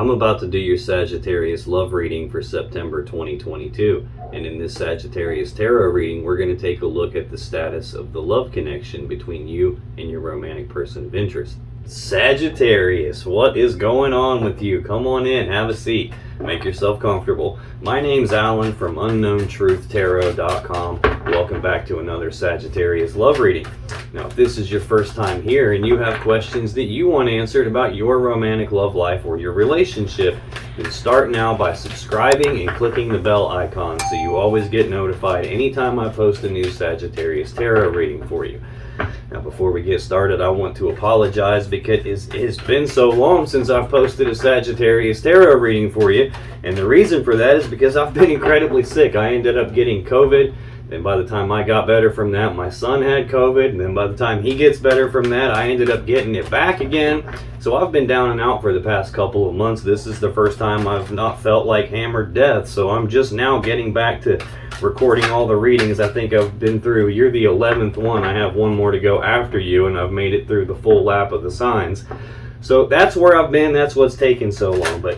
I'm about to do your Sagittarius love reading for September 2022. And in this Sagittarius tarot reading, we're going to take a look at the status of the love connection between you and your romantic person of interest. Sagittarius, what is going on with you? Come on in, have a seat, make yourself comfortable. My name's Alan from UnknownTruthTarot.com. Welcome back to another Sagittarius love reading. Now, if this is your first time here and you have questions that you want answered about your romantic love life or your relationship, then start now by subscribing and clicking the bell icon so you always get notified anytime I post a new Sagittarius tarot reading for you. Now, before we get started, I want to apologize because it's been so long since I've posted a Sagittarius tarot reading for you, and the reason for that is because I've been incredibly sick. I ended up getting COVID. Then by the time I got better from that, my son had COVID. And then by the time he gets better from that, I ended up getting it back again. So I've been down and out for the past couple of months. This is the first time I've not felt like hammered death. So I'm just now getting back to recording all the readings I think I've been through. You're the 11th one. I have one more to go after you, and I've made it through the full lap of the signs. So that's where I've been. That's what's taken so long. But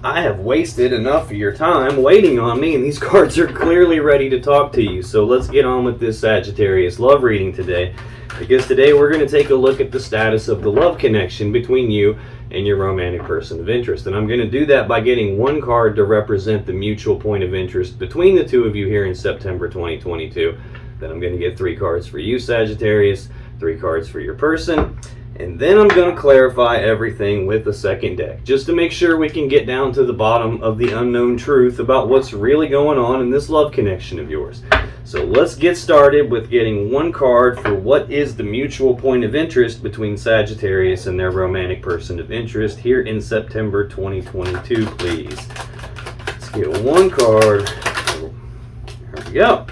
I have wasted enough of your time waiting on me, and these cards are clearly ready to talk to you. So let's get on with this Sagittarius love reading today, because today we're going to take a look at the status of the love connection between you and your romantic person of interest. And I'm going to do that by getting one card to represent the mutual point of interest between the two of you here in September 2022. Then I'm going to get 3 cards for you, Sagittarius, 3 cards for your person. And then I'm going to clarify everything with a second deck, just to make sure we can get down to the bottom of the unknown truth about what's really going on in this love connection of yours. So let's get started with getting one card for what is the mutual point of interest between Sagittarius and their romantic person of interest here in September 2022, please. Let's get one card. There we go.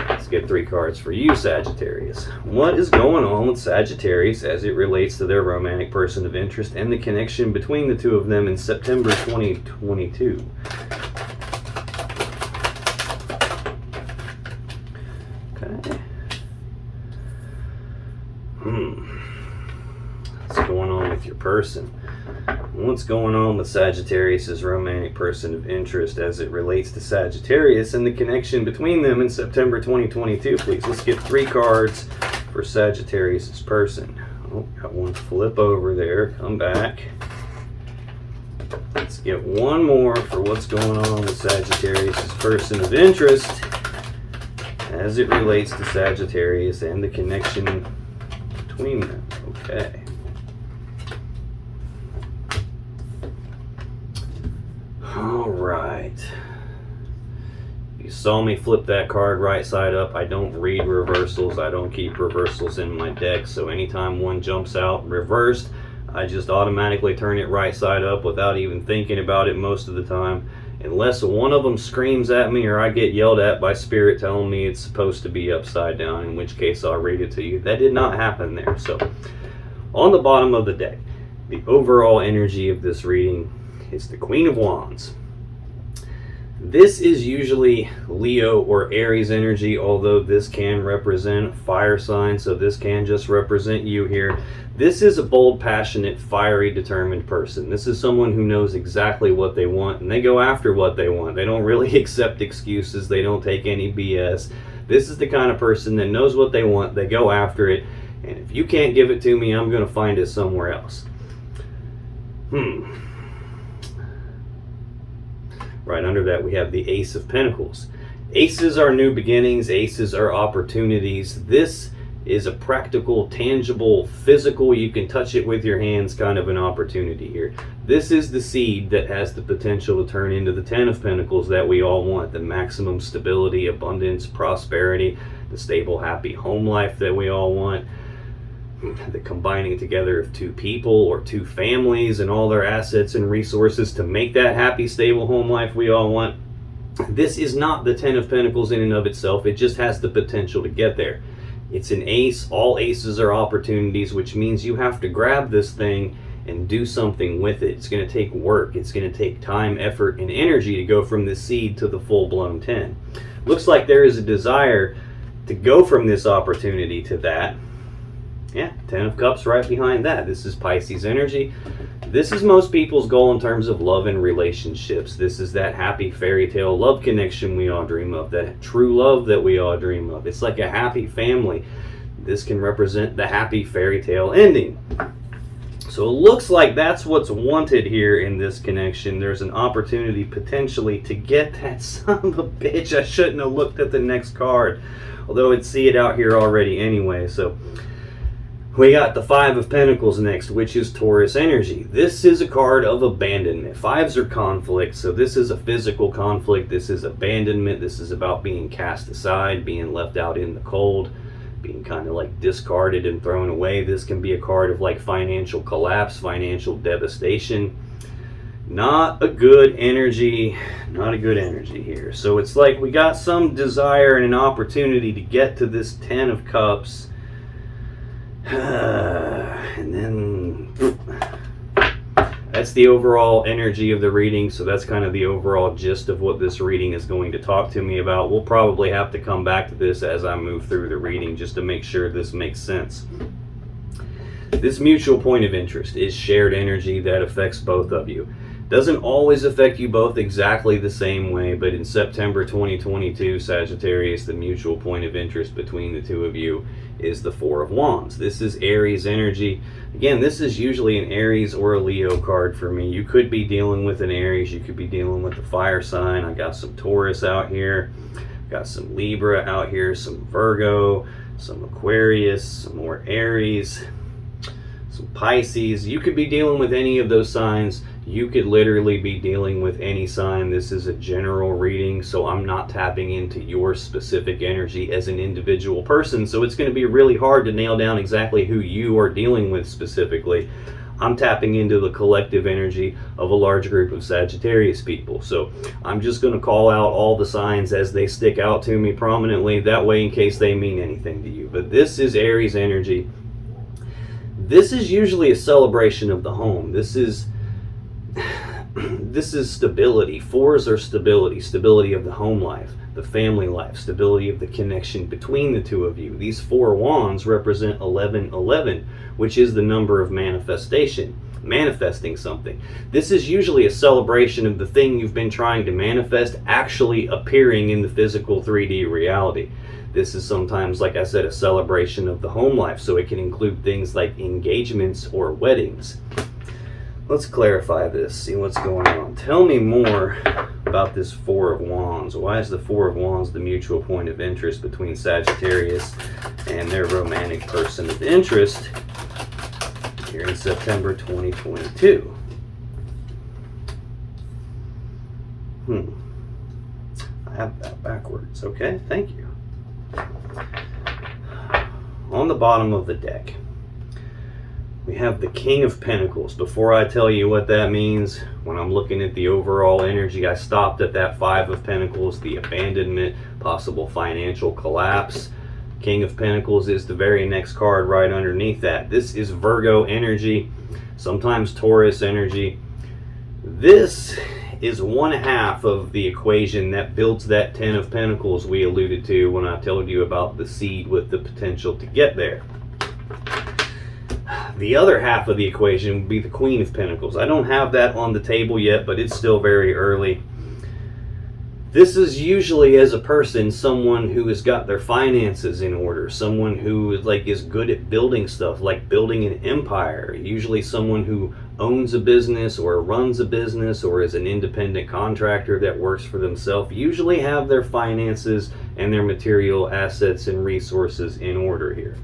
Let's get 3 cards for you, Sagittarius. What is going on with Sagittarius as it relates to their romantic person of interest and the connection between the two of them in September 2022? Okay. What's going on with your person? What's going on with Sagittarius' romantic person of interest as it relates to Sagittarius and the connection between them in September 2022, please? Let's get 3 cards for Sagittarius' person. Oh, got one flip over there. Come back. Let's get one more for what's going on with Sagittarius' person of interest as it relates to Sagittarius and the connection between them. Okay. All right. You saw me flip that card right side up. I don't read reversals. I don't keep reversals in my deck. So anytime one jumps out reversed, I just automatically turn it right side up without even thinking about it most of the time. Unless one of them screams at me or I get yelled at by spirit telling me it's supposed to be upside down, in which case I'll read it to you. That did not happen there. So on the bottom of the deck, the overall energy of this reading is the Queen of Wands. This is usually Leo or Aries energy, although this can represent fire sign, so this can just represent you here. This is a bold, passionate, fiery, determined person. This is someone who knows exactly what they want, and they go after what they want. They don't really accept excuses. They don't take any BS. This is the kind of person that knows what they want. They go after it, and if you can't give it to me, I'm going to find it somewhere else. Right under that, we have the Ace of Pentacles. Aces are new beginnings. Aces are opportunities. This is a practical, tangible, physical, you can touch it with your hands kind of an opportunity here. This is the seed that has the potential to turn into the 10 of Pentacles that we all want. The maximum stability, abundance, prosperity, the stable, happy home life that we all want. The combining together of 2 people or 2 families and all their assets and resources to make that happy, stable home life we all want. This is not the 10 of Pentacles in and of itself. It just has the potential to get there. It's an ace. All aces are opportunities, which means you have to grab this thing and do something with it. It's going to take work. It's going to take time, effort, and energy to go from the seed to the full-blown 10. Looks like there is a desire to go from this opportunity to that. Yeah, 10 of Cups right behind that. This is Pisces energy. This is most people's goal in terms of love and relationships. This is that happy fairy tale love connection we all dream of, that true love that we all dream of. It's like a happy family. This can represent the happy fairy tale ending. So it looks like that's what's wanted here in this connection. There's an opportunity potentially to get that son of a bitch. I shouldn't have looked at the next card, although I'd see it out here already anyway. So we got the Five of Pentacles next, which is Taurus energy. This is a card of abandonment. Fives are conflict, so this is a physical conflict. This is abandonment. This is about being cast aside, being left out in the cold, being kind of like discarded and thrown away. This can be a card of like financial collapse, financial devastation. Not a good energy, not a good energy here. So it's like we got some desire and an opportunity to get to this Ten of Cups. And then that's the overall energy of the reading. So that's kind of the overall gist of what this reading is going to talk to me about. We'll probably have to come back to this as I move through the reading just to make sure this makes sense. This mutual point of interest is shared energy that affects both of you. Doesn't always affect you both exactly the same way, but in September 2022, Sagittarius, the mutual point of interest between the two of you is the Four of Wands. This is Aries energy. Again, this is usually an Aries or a Leo card for me. You could be dealing with an Aries, you could be dealing with a fire sign. I got some Taurus out here, got some Libra out here, some Virgo, some Aquarius, some more Aries, some Pisces. You could be dealing with any of those signs. You could literally be dealing with any sign. This is a general reading, so I'm not tapping into your specific energy as an individual person. So it's going to be really hard to nail down exactly who you are dealing with specifically. I'm tapping into the collective energy of a large group of Sagittarius people. So I'm just going to call out all the signs as they stick out to me prominently, that way in case they mean anything to you. But this is Aries energy. This is usually a celebration of the home. This is stability. Fours are stability. Stability of the home life, the family life, stability of the connection between the two of you. These Four Wands represent 1111, which is the number of manifestation, manifesting something. This is usually a celebration of the thing you've been trying to manifest actually appearing in the physical 3D reality. This is sometimes, like I said, a celebration of the home life, so it can include things like engagements or weddings. Let's clarify this, see what's going on. Tell me more about this Four of Wands. Why is the Four of Wands the mutual point of interest between Sagittarius and their romantic person of interest here in September 2022? I have that backwards. Okay, thank you. On the bottom of the deck, we have the King of Pentacles. Before I tell you what that means, when I'm looking at the overall energy, I stopped at that Five of Pentacles, the abandonment, possible financial collapse. King of Pentacles is the very next card right underneath that. This is Virgo energy, sometimes Taurus energy. This is one half of the equation that builds that Ten of Pentacles we alluded to when I told you about the seed with the potential to get there. The other half of the equation would be the Queen of Pentacles. I don't have that on the table yet, but it's still very early. This is usually, as a person, someone who has got their finances in order, someone who is good at building stuff, like building an empire. Usually someone who owns a business or runs a business or is an independent contractor that works for themselves, usually have their finances and their material assets and resources in order here.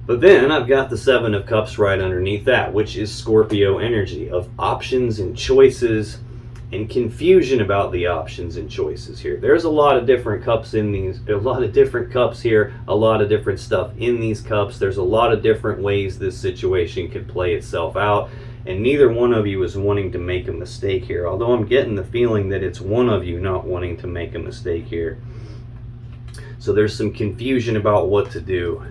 But then I've got the Seven of Cups right underneath that, which is Scorpio energy of options and choices and confusion about the options and choices here. There's a lot of different cups in these, a lot of different cups here, a lot of different stuff in these cups. There's a lot of different ways this situation could play itself out, and neither one of you is wanting to make a mistake here, although I'm getting the feeling that it's one of you not wanting to make a mistake here. So there's some confusion about what to do.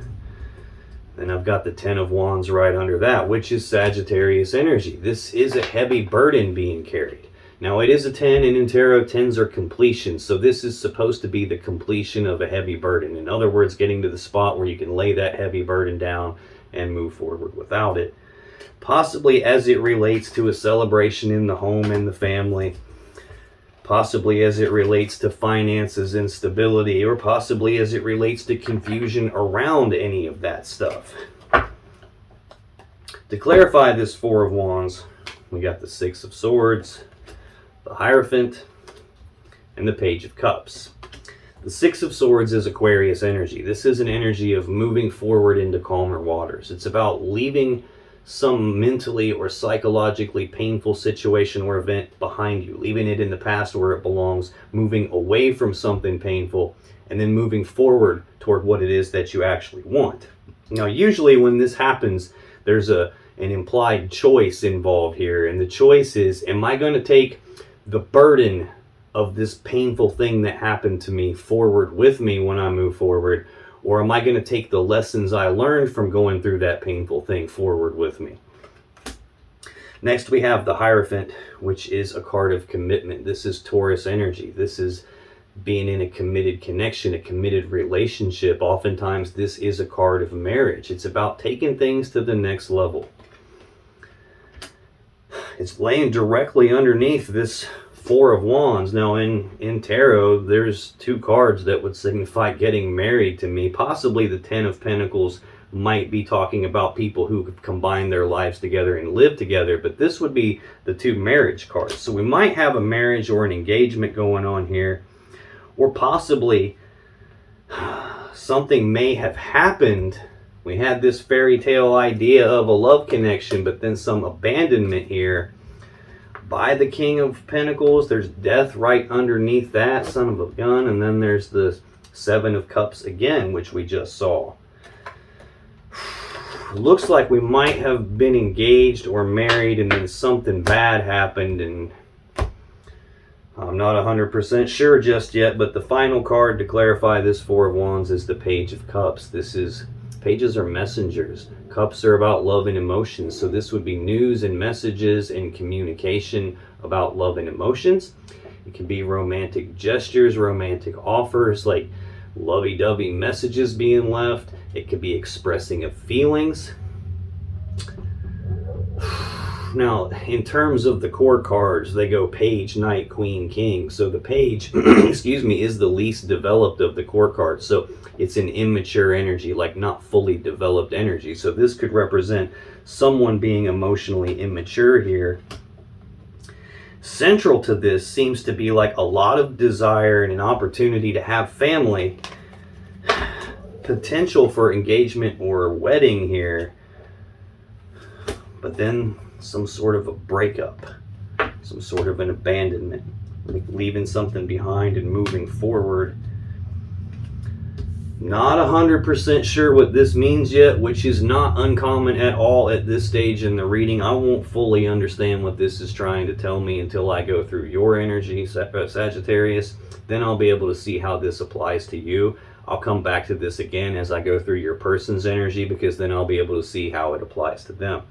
And I've got the Ten of Wands right under that, which is Sagittarius energy. This is a heavy burden being carried. Now it is a 10, and in tarot, 10s are completion. So this is supposed to be the completion of a heavy burden. In other words, getting to the spot where you can lay that heavy burden down and move forward without it. possibly as it relates to a celebration in the home and the family, possibly as it relates to finances and stability, or possibly as it relates to confusion around any of that stuff. To clarify this Four of Wands, we got the Six of Swords, the Hierophant, and the Page of Cups. The Six of Swords is Aquarius energy. This is an energy of moving forward into calmer waters. It's about leaving some mentally or psychologically painful situation or event behind you, leaving it in the past where it belongs, moving away from something painful, and then moving forward toward what it is that you actually want. Now, usually when this happens, there's an implied choice involved here, and the choice is, am I going to take the burden of this painful thing that happened to me forward with me when I move forward, or am I going to take the lessons I learned from going through that painful thing forward with me? Next, we have the Hierophant, which is a card of commitment. This is Taurus energy. This is being in a committed connection, a committed relationship. Oftentimes, this is a card of marriage. It's about taking things to the next level. It's laying directly underneath this Four of Wands. Now in tarot, there's two cards that would signify getting married to me. Possibly the Ten of Pentacles might be talking about people who could combine their lives together and live together, but this would be the two marriage cards. So we might have a marriage or an engagement going on here, or possibly something may have happened. We had this fairy tale idea of a love connection, but then some abandonment here by the King of Pentacles. There's death right underneath that, son of a gun, and then there's the Seven of Cups again, which we just saw. Looks like we might have been engaged or married, and then something bad happened, and I'm not 100% sure just yet, but the final card to clarify this Four of Wands is the Page of Cups. Pages are messengers. Cups are about love and emotions. So this would be news and messages and communication about love and emotions. It can be romantic gestures, romantic offers, like lovey-dovey messages being left. It could be expressing of feelings. Now, in terms of the core cards, they go Page, Knight, Queen, King. So the Page, excuse me, is the least developed of the core cards. So it's an immature energy, like not fully developed energy. So this could represent someone being emotionally immature here. Central to this seems to be like a lot of desire and an opportunity to have family, potential for engagement or wedding here, but then some sort of a breakup, some sort of an abandonment, like leaving something behind and moving forward. Not 100% sure what this means yet, which is not uncommon at all at this stage in the reading. I won't fully understand what this is trying to tell me until I go through your energy, Sagittarius. Then I'll be able to see how this applies to you. I'll come back to this again as I go through your person's energy, because then I'll be able to see how it applies to them.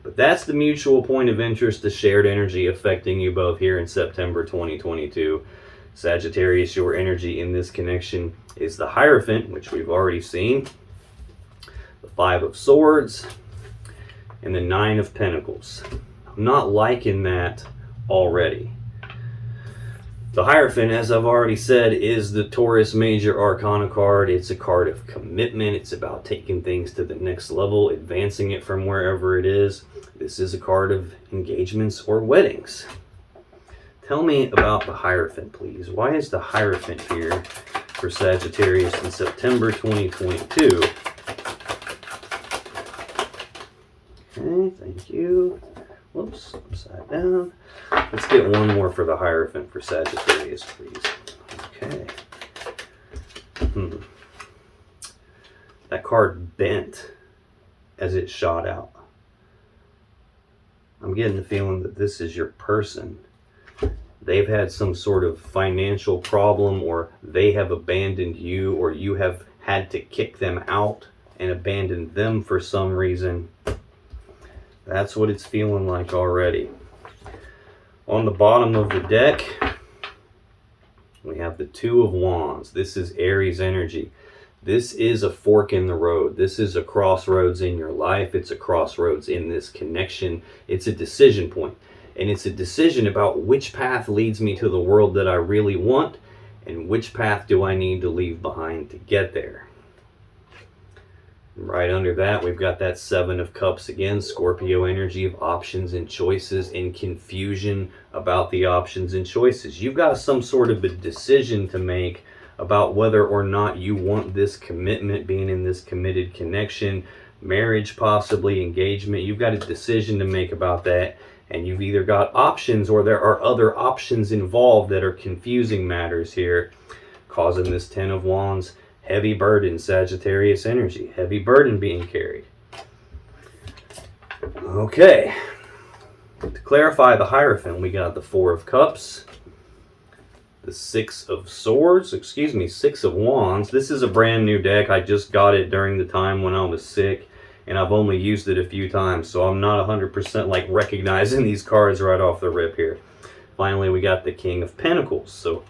But that's the mutual point of interest, the shared energy affecting you both here in September 2022. Sagittarius, your energy in this connection is the Hierophant, which we've already seen, the Five of Swords, and the Nine of Pentacles. I'm not liking that already. The Hierophant, as I've already said, is the Taurus Major Arcana card. It's a card of commitment. It's about taking things to the next level, advancing it from wherever it is. This is a card of engagements or weddings. Tell me about the Hierophant, please. Why is the Hierophant here for Sagittarius in September 2022? Okay, thank you. Whoops, upside down. Let's get one more for the Hierophant for Sagittarius, please. Okay. That card bent as it shot out. I'm getting the feeling that this is your person. They've had some sort of financial problem, or they have abandoned you, or you have had to kick them out and abandon them for some reason. That's what it's feeling like already. On the bottom of the deck, we have the Two of Wands. This is Aries energy. This is a fork in the road. This is a crossroads in your life. It's a crossroads in this connection. It's a decision point. And it's a decision about which path leads me to the world that I really want, and which path do I need to leave behind to get there. Right under that, we've got that Seven of Cups again, Scorpio energy of options and choices and confusion about the options and choices. You've got some sort of a decision to make about whether or not you want this commitment, being in this committed connection, marriage, possibly engagement. You've got a decision to make about that, and you've either got options or there are other options involved that are confusing matters here, causing this Ten of Wands. Heavy burden, Sagittarius energy. Heavy burden being carried. Okay. To clarify the Hierophant, we got the Four of Cups, the Six of Wands. This is a brand new deck. I just got it during the time when I was sick, and I've only used it a few times, so I'm not 100% like recognizing these cards right off the rip here. Finally, we got the King of Pentacles. So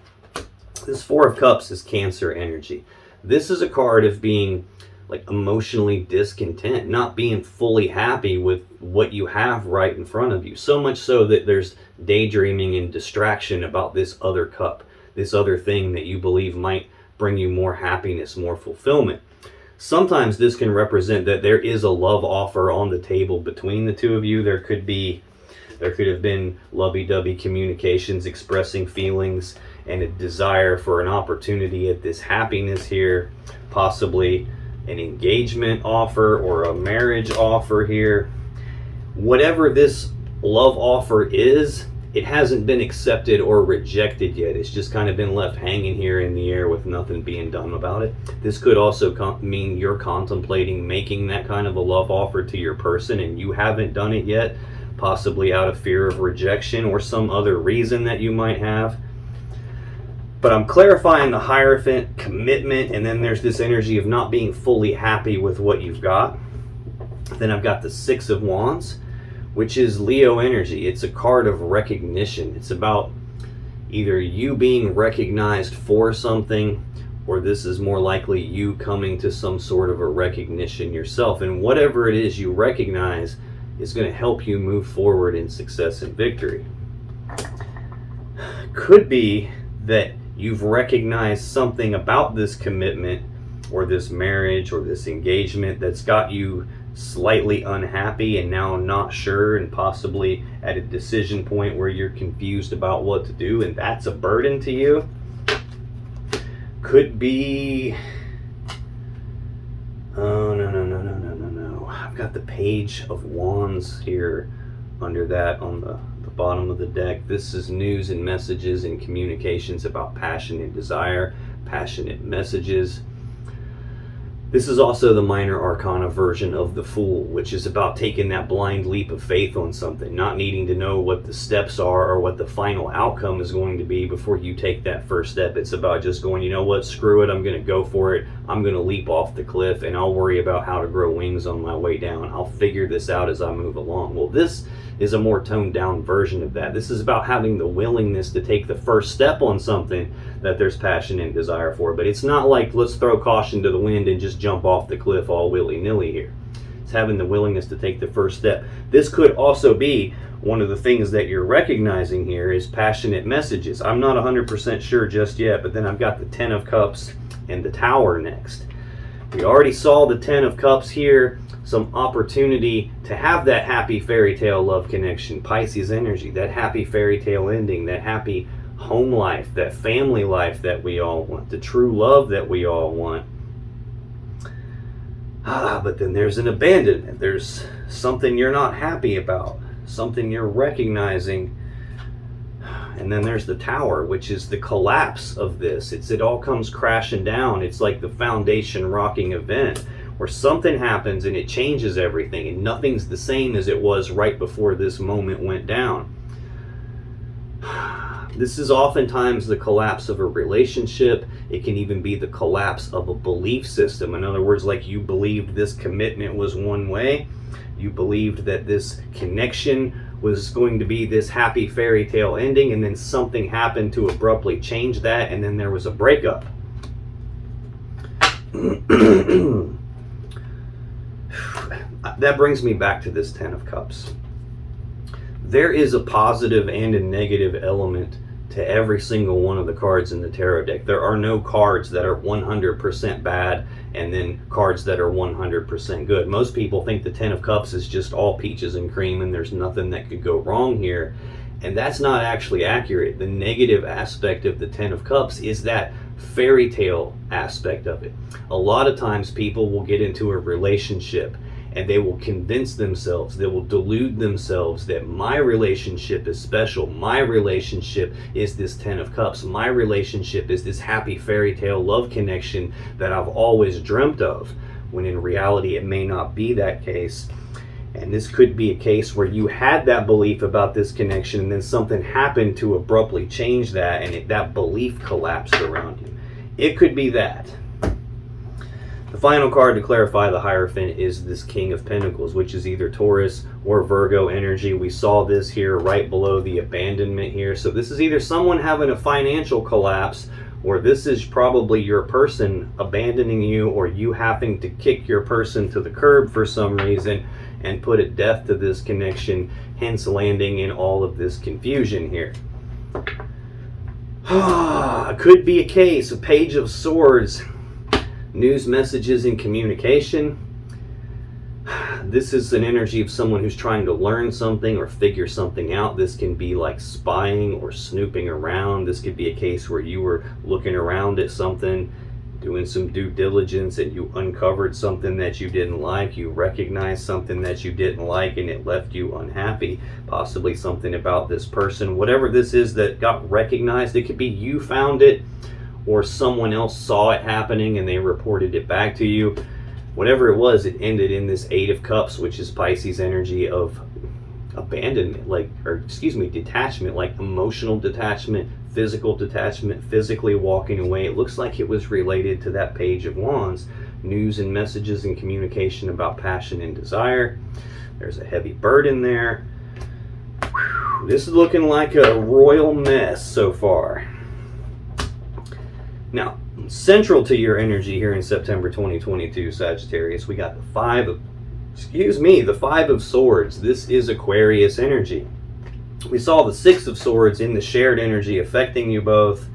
this Four of Cups is Cancer energy. This is a card of being like emotionally discontent, not being fully happy with what you have right in front of you. So much so that there's daydreaming and distraction about this other cup, this other thing that you believe might bring you more happiness, more fulfillment. Sometimes this can represent that there is a love offer on the table between the two of you. There could have been lovey-dovey communications, expressing feelings and a desire for an opportunity at this happiness here, possibly an engagement offer or a marriage offer here. Whatever this love offer is, it hasn't been accepted or rejected yet. It's just kind of been left hanging here in the air with nothing being done about it. This could also mean you're contemplating making that kind of a love offer to your person and you haven't done it yet, possibly out of fear of rejection or some other reason that you might have. But I'm clarifying the Hierophant, commitment, and then there's this energy of not being fully happy with what you've got. Then I've got the Six of Wands, which is Leo energy. It's a card of recognition. It's about either you being recognized for something, or this is more likely you coming to some sort of a recognition yourself. And whatever it is you recognize is going to help you move forward in success and victory. Could be that you've recognized something about this commitment or this marriage or this engagement that's got you slightly unhappy and now not sure and possibly at a decision point where you're confused about what to do, and that's a burden to you. Could be, oh no. I've got the Page of Wands here under that on the bottom of the deck. This is news and messages and communications about passion and desire, passionate messages. This is also the minor arcana version of the Fool, which is about taking that blind leap of faith on something, not needing to know what the steps are or what the final outcome is going to be before you take that first step. It's about just going, you know what, screw it, I'm going to go for it. I'm going to leap off the cliff and I'll worry about how to grow wings on my way down. I'll figure this out as I move along. Well, this is a more toned down version of that. This is about having the willingness to take the first step on something that there's passion and desire for. But it's not like let's throw caution to the wind and just jump off the cliff all willy-nilly here. It's having the willingness to take the first step. This could also be one of the things that you're recognizing here is passionate messages. I'm not 100% sure just yet, but then I've got the Ten of Cups and the Tower next. We already saw the Ten of Cups here, some opportunity to have that happy fairy tale love connection, Pisces energy, that happy fairy tale ending, that happy home life, that family life that we all want, the true love that we all want. But then there's an abandonment. There's something you're not happy about, something you're recognizing. And then there's the Tower, which is the collapse of this. It all comes crashing down. It's like the foundation rocking event where something happens and it changes everything and nothing's the same as it was right before this moment went down. This is oftentimes the collapse of a relationship. It can even be the collapse of a belief system. In other words, like you believed this commitment was one way. You believed that this connection was going to be this happy fairy tale ending, and then something happened to abruptly change that, and then there was a breakup. That brings me back to this Ten of Cups. There is a positive and a negative element to every single one of the cards in the tarot deck. There are no cards that are 100% bad and then cards that are 100% good. Most people think the Ten of Cups is just all peaches and cream and there's nothing that could go wrong here. And that's not actually accurate. The negative aspect of the Ten of Cups is that fairy tale aspect of it. A lot of times people will get into a relationship and they will convince themselves, they will delude themselves that my relationship is special. My relationship is this Ten of Cups. My relationship is this happy fairy tale love connection that I've always dreamt of, when in reality it may not be that case. And this could be a case where you had that belief about this connection and then something happened to abruptly change that, and that belief collapsed around you. It could be that. The final card to clarify the Hierophant is this King of Pentacles, which is either Taurus or Virgo energy. We saw this here right below the abandonment here. So this is either someone having a financial collapse, or this is probably your person abandoning you, or you having to kick your person to the curb for some reason and put a death to this connection, hence landing in all of this confusion here. Could be a case of Page of Swords, news, messages, and communication. This is an energy of someone who's trying to learn something or figure something out. This can be like spying or snooping around. This could be a case where you were looking around at something, doing some due diligence, and you uncovered something that you didn't like. You recognized something that you didn't like and it left you unhappy. Possibly something about this person. Whatever this is that got recognized, it could be you found it or someone else saw it happening and they reported it back to you. Whatever it was, it ended in this Eight of Cups, which is Pisces energy of abandonment, detachment, like emotional detachment, physical detachment, physically walking away. It looks like it was related to that Page of Wands, news and messages and communication about passion and desire. There's a heavy burden there. This is looking like a royal mess so far. Now, central to your energy here in September 2022, Sagittarius, we got the Five of Swords. This is Aquarius energy. We saw the Six of Swords in the shared energy affecting you both.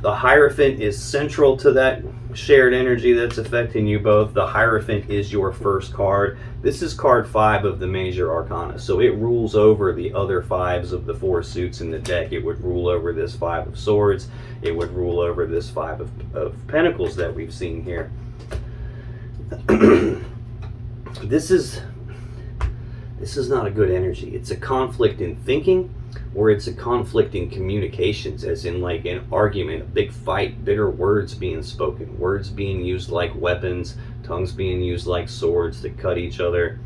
The Hierophant is central to that shared energy that's affecting you both. The Hierophant is your first card. This is card 5 of the major arcana, so it rules over the other 5s of the 4 suits in the deck. It would rule over this 5 of Swords. It would rule over this 5 of Pentacles that we've seen here. This is not a good energy. It's a conflict in thinking, or it's a conflict in communications, as in like an argument, a big fight, bitter words being spoken, words being used like weapons, tongues being used like swords to cut each other.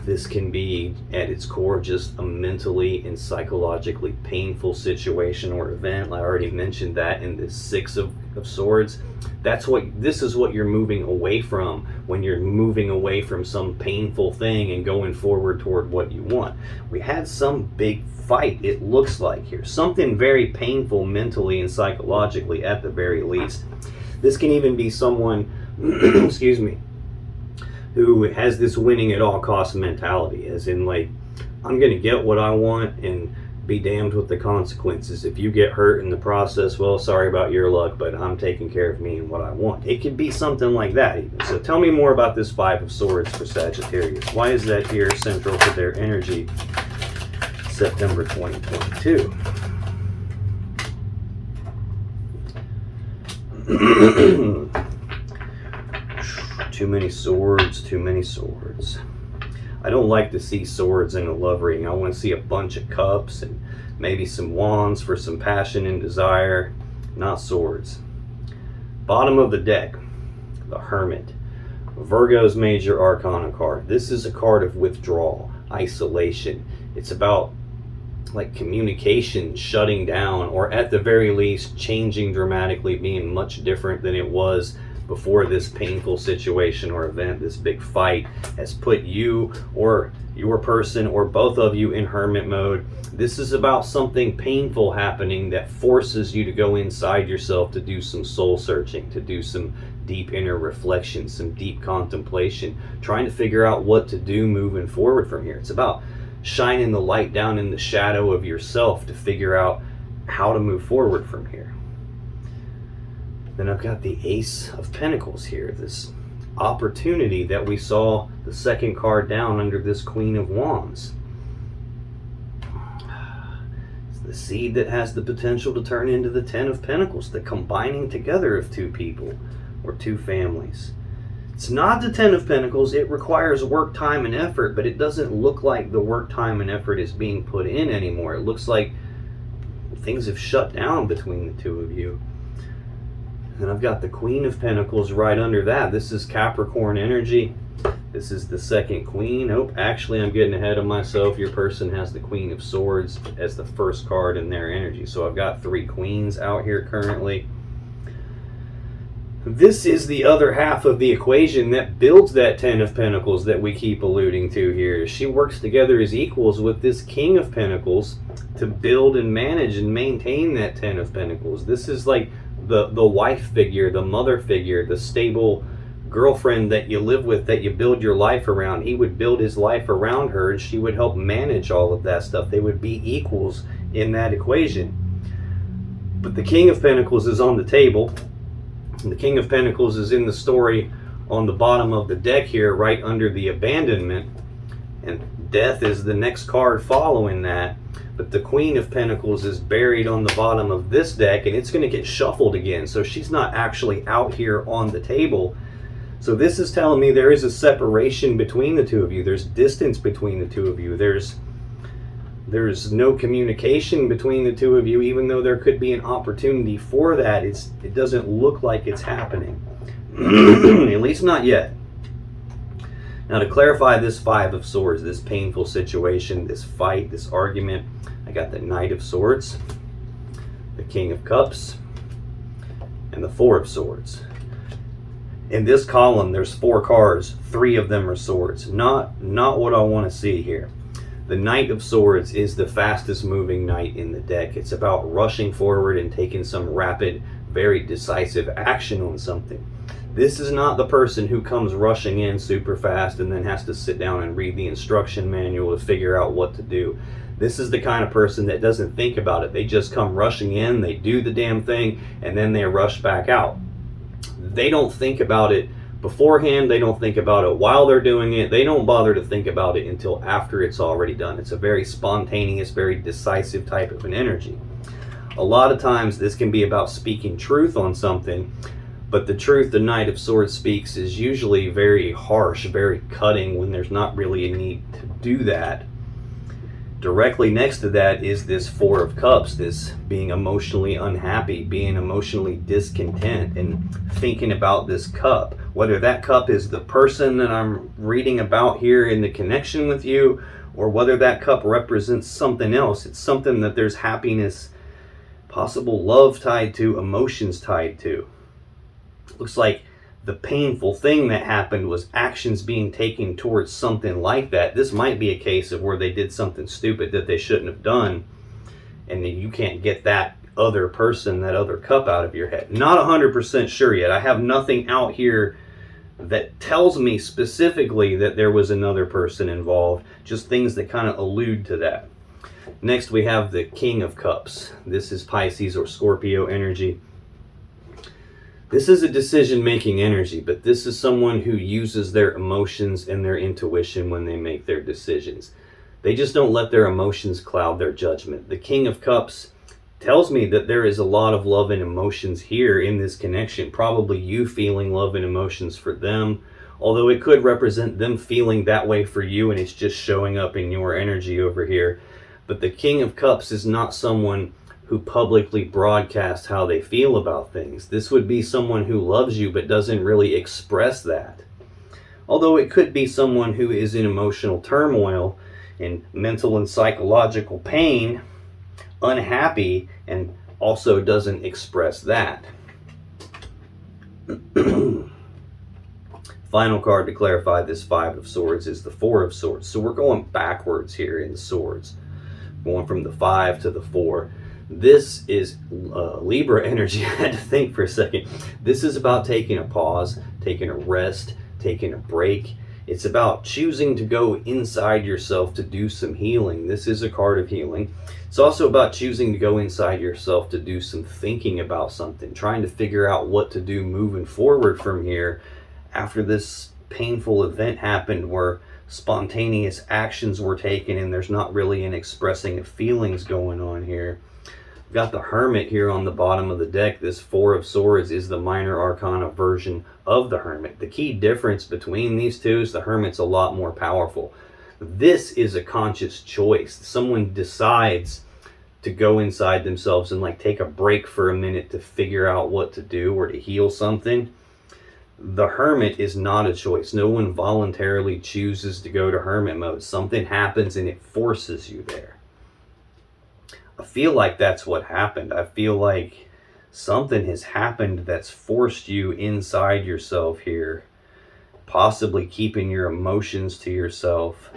This can be at its core just a mentally and psychologically painful situation or event. I already mentioned that in the Six of Swords. This is what you're moving away from when you're moving away from some painful thing and going forward toward what you want. We had some big fight, it looks like here. Something very painful mentally and psychologically at the very least. This can even be someone, excuse me, who has this winning at all costs mentality, as in like, I'm going to get what I want and be damned with the consequences. If you get hurt in the process, well, sorry about your luck, but I'm taking care of me and what I want. It could be something like that even. So tell me more about this Five of Swords for Sagittarius. Why is that here central to their energy September 2022? Too many swords, too many swords. I don't like to see swords in a love reading. I want to see a bunch of cups and maybe some wands for some passion and desire, not swords. Bottom of the deck, the Hermit. Virgo's major arcana card. This is a card of withdrawal, isolation. It's about like communication shutting down, or at the very least changing dramatically, being much different than it was before this painful situation or event. This big fight has put you or your person or both of you in hermit mode. This is about something painful happening that forces you to go inside yourself to do some soul searching, to do some deep inner reflection, some deep contemplation, trying to figure out what to do moving forward from here. It's about shining the light down in the shadow of yourself to figure out how to move forward from here. Then I've got the Ace of Pentacles here, this opportunity that we saw the second card down under this Queen of Wands. It's the seed that has the potential to turn into the Ten of Pentacles, the combining together of two people or two families. It's not the Ten of Pentacles. It requires work, time, and effort, but it doesn't look like the work, time, and effort is being put in anymore. It looks like things have shut down between the two of you. And I've got the Queen of Pentacles right under that. This is Capricorn energy. This is the second Queen. Oh, actually, I'm getting ahead of myself. Your person has the Queen of Swords as the first card in their energy. So I've got 3 Queens out here currently. This is the other half of the equation that builds that Ten of Pentacles that we keep alluding to here. She works together as equals with this King of Pentacles to build and manage and maintain that Ten of Pentacles. This is like the wife figure, the mother figure, the stable girlfriend that you live with, that you build your life around. He would build his life around her and she would help manage all of that stuff. They would be equals in that equation. But the King of Pentacles is on the table. And the King of Pentacles is in the story on the bottom of the deck here, right under the abandonment. And Death is the next card following that. But the Queen of Pentacles is buried on the bottom of this deck, and it's going to get shuffled again. So she's not actually out here on the table. So this is telling me there is a separation between the two of you. There's distance between the two of you. There's no communication between the two of you, even though there could be an opportunity for that. It doesn't look like it's happening. At least not yet. Now, to clarify this Five of Swords, this painful situation, this fight, this argument, I got the Knight of Swords, the King of Cups, and the Four of Swords. In this column, there's 4 cards. 3 of them are swords. Not what I want to see here. The Knight of Swords is the fastest moving knight in the deck. It's about rushing forward and taking some rapid, very decisive action on something. This is not the person who comes rushing in super fast and then has to sit down and read the instruction manual to figure out what to do. This is the kind of person that doesn't think about it. They just come rushing in, they do the damn thing, and then they rush back out. They don't think about it beforehand. They don't think about it while they're doing it. They don't bother to think about it until after it's already done. It's a very spontaneous, very decisive type of an energy. A lot of times this can be about speaking truth on something, but the truth the Knight of Swords speaks is usually very harsh, very cutting, when there's not really a need to do that. Directly next to that is this Four of Cups, this being emotionally unhappy, being emotionally discontent, and thinking about this cup. Whether that cup is the person that I'm reading about here in the connection with you, or whether that cup represents something else. It's something that there's happiness, possible love tied to, emotions tied to. Looks like the painful thing that happened was actions being taken towards something like that. This might be a case of where they did something stupid that they shouldn't have done, and then you can't get that other person, that other cup out of your head. Not 100% sure yet. I have nothing out here that tells me specifically that there was another person involved, just things that kind of allude to that. Next, we have the King of Cups. This is Pisces or Scorpio energy. This is a decision-making energy, but this is someone who uses their emotions and their intuition when they make their decisions. They just don't let their emotions cloud their judgment. The King of Cups tells me that there is a lot of love and emotions here in this connection. Probably you feeling love and emotions for them, although it could represent them feeling that way for you and it's just showing up in your energy over here. But the King of Cups is not someone who publicly broadcasts how they feel about things. This would be someone who loves you but doesn't really express that. Although it could be someone who is in emotional turmoil, in mental and psychological pain, unhappy, and also doesn't express that. Final card to clarify this Five of Swords is the Four of Swords. So we're going backwards here in swords, going from the 5 to the 4. This is Libra energy. I had to think for a second. This is about taking a pause, taking a rest, taking a break. It's about choosing to go inside yourself to do some healing. This is a card of healing. It's also about choosing to go inside yourself to do some thinking about something, trying to figure out what to do moving forward from here after this painful event happened where spontaneous actions were taken and there's not really an expressing of feelings going on here. We've got the Hermit here on the bottom of the deck. This Four of Swords is the minor arcana version of the Hermit. The key difference between these two is the Hermit's a lot more powerful. This is a conscious choice. Someone decides to go inside themselves and like take a break for a minute to figure out what to do or to heal something. The Hermit is not a choice. No one voluntarily chooses to go to Hermit mode. Something happens and it forces you there. I feel like that's what happened. I feel like something has happened that's forced you inside yourself here, possibly keeping your emotions to yourself.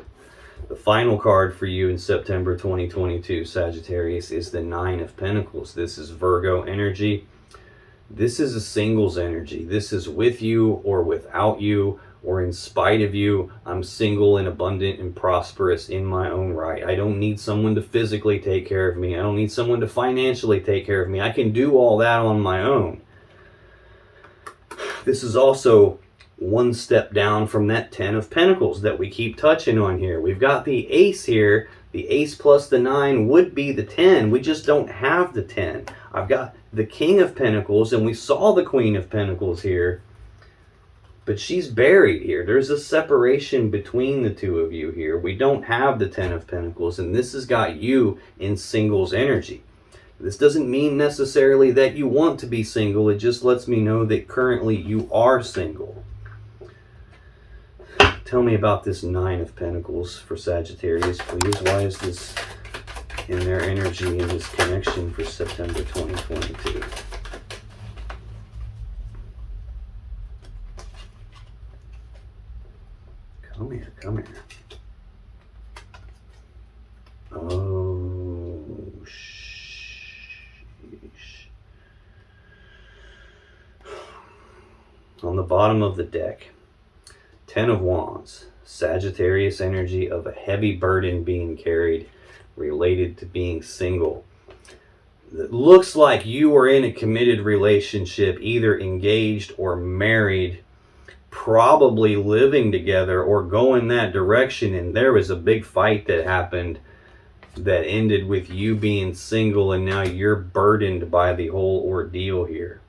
The final card for you in September 2022, Sagittarius, is the Nine of Pentacles. This is Virgo energy. This is a singles energy. This is with you or without you or in spite of you. I'm single and abundant and prosperous in my own right. I don't need someone to physically take care of me. I don't need someone to financially take care of me. I can do all that on my own. This is also one step down from that 10 of Pentacles that we keep touching on here. We've got the Ace here. The Ace plus the 9 would be the 10. We just don't have the 10. I've got the King of Pentacles, and we saw the Queen of Pentacles here. But she's buried here. There's a separation between the two of you here. We don't have the 10 of Pentacles, and this has got you in singles energy. This doesn't mean necessarily that you want to be single. It just lets me know that currently you are single. Tell me about this Nine of Pentacles for Sagittarius, please. Why is this in their energy in this connection for September 2022? Come here, come here. Oh, sheesh. On the bottom of the deck, 10 of Wands, Sagittarius energy of a heavy burden being carried related to being single. It looks like you are in a committed relationship, either engaged or married, probably living together or going that direction, and there was a big fight that happened that ended with you being single, and now you're burdened by the whole ordeal here.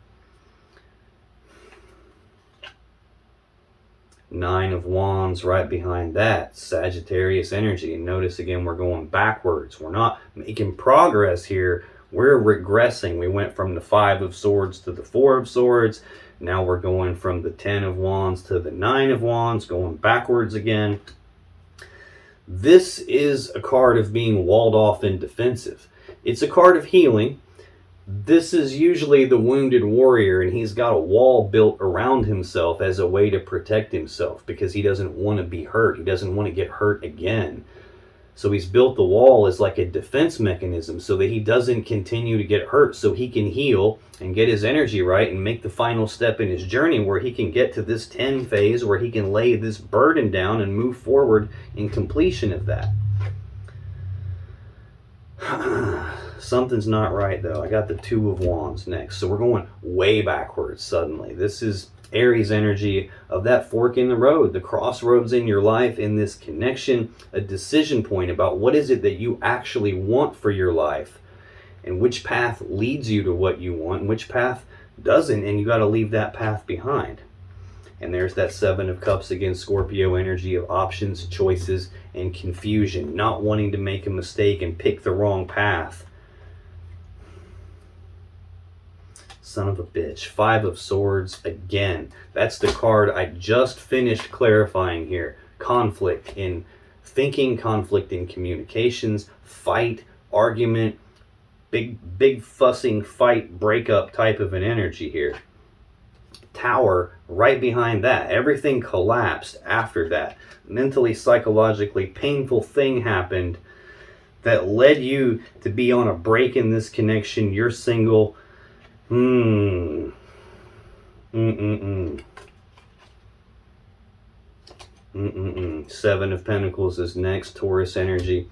Nine of Wands right behind that, Sagittarius energy. And notice again, we're going backwards. We're not making progress here. We're regressing. We went from the 5 of Swords to the 4 of Swords. Now we're going from the 10 of Wands to the 9 of Wands, going backwards again. This is a card of being walled off and defensive. It's a card of healing. This is usually the wounded warrior, and he's got a wall built around himself as a way to protect himself because he doesn't want to be hurt. He doesn't want to get hurt again. So he's built the wall as like a defense mechanism so that he doesn't continue to get hurt, so he can heal and get his energy right and make the final step in his journey where he can get to this 10 phase where he can lay this burden down and move forward in completion of that. Something's not right though. I got the 2 of Wands next. So we're going way backwards suddenly. This is Aries energy of that fork in the road, the crossroads in your life, in this connection, a decision point about what is it that you actually want for your life and which path leads you to what you want and which path doesn't, and you got to leave that path behind. And there's that 7 of Cups against Scorpio energy of options, choices, and confusion, not wanting to make a mistake and pick the wrong path. Son of a bitch. 5 of Swords again. That's the card I just finished clarifying here. Conflict in thinking, conflict in communications, fight, argument, big fussing fight, breakup type of an energy here. Tower right behind that. Everything collapsed after that. Mentally, psychologically painful thing happened that led you to be on a break in this connection. You're single. Seven of Pentacles is next, Taurus energy.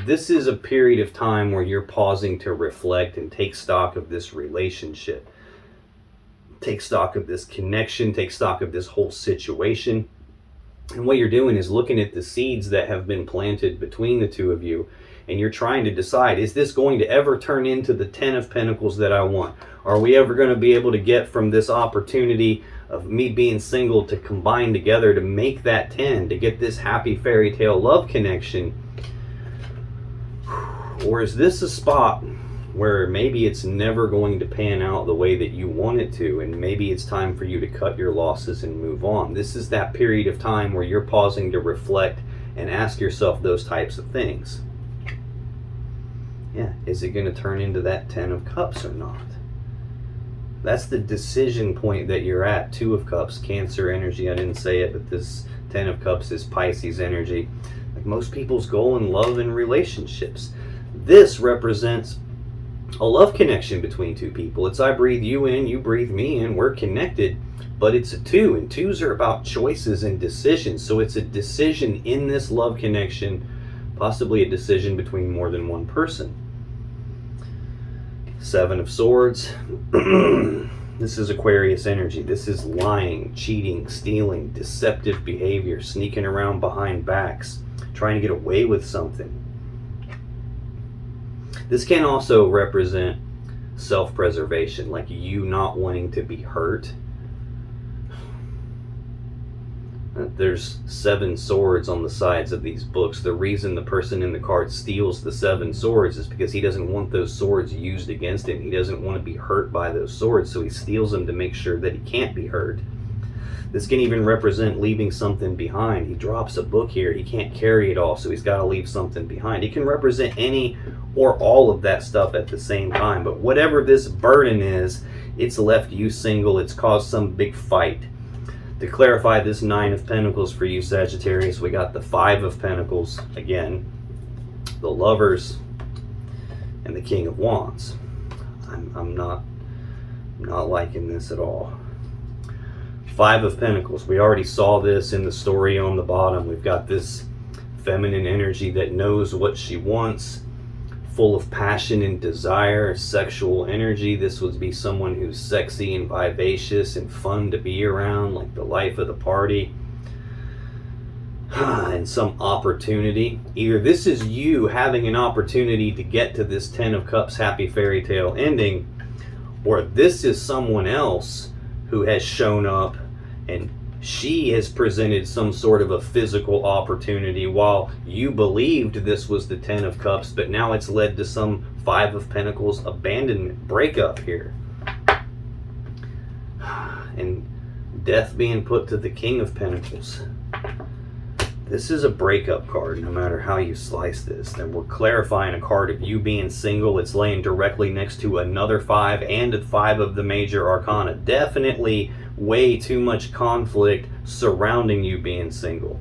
This is a period of time where you're pausing to reflect and take stock of this relationship. Take stock of this connection, take stock of this whole situation. And what you're doing is looking at the seeds that have been planted between the two of you, and you're trying to decide, is this going to ever turn into the 10 of Pentacles that I want? Are we ever going to be able to get from this opportunity of me being single to combine together to make that 10, to get this happy fairy tale love connection? Or is this a spot where maybe it's never going to pan out the way that you want it to, and maybe it's time for you to cut your losses and move on? This is that period of time where you're pausing to reflect and ask yourself those types of things. Yeah, is it going to turn into that 10 of Cups or not? That's the decision point that you're at. 2 of Cups, Cancer energy. I didn't say it, but this 10 of Cups is Pisces energy. Like most people's goal in love and relationships. This represents a love connection between two people. It's I breathe you in, you breathe me in, we're connected, but it's a 2, and 2s are about choices and decisions. So it's a decision in this love connection, possibly a decision between more than one person. 7 of Swords. This is Aquarius energy. This is lying, cheating, stealing, deceptive behavior, sneaking around behind backs, trying to get away with something. This can also represent self-preservation, like you not wanting to be hurt. There's 7 swords on the sides of these books. The reason the person in the card steals the 7 swords is because he doesn't want those swords used against him. He doesn't want to be hurt by those swords, so he steals them to make sure that he can't be hurt. This can even represent leaving something behind. He drops a book here. He can't carry it all, so he's got to leave something behind. It can represent any or all of that stuff at the same time. But whatever this burden is, it's left you single. It's caused some big fight. To clarify this 9 of Pentacles for you, Sagittarius, we got the 5 of Pentacles again, the Lovers, and the King of Wands. I'm not liking this at all. 5 of Pentacles. We already saw this in the story on the bottom. We've got this feminine energy that knows what she wants, full of passion and desire, sexual energy. This would be someone who's sexy and vivacious and fun to be around, like the life of the party. And some opportunity. Either this is you having an opportunity to get to this 10 of Cups happy fairy tale ending, or this is someone else who has shown up and she has presented some sort of a physical opportunity while you believed this was the 10 of Cups, but now it's led to some 5 of Pentacles abandonment, breakup here. And death being put to the King of Pentacles. This is a breakup card, no matter how you slice this. And we're clarifying a card of you being single. It's laying directly next to another 5 and a 5 of the major arcana. Definitely way too much conflict surrounding you being single.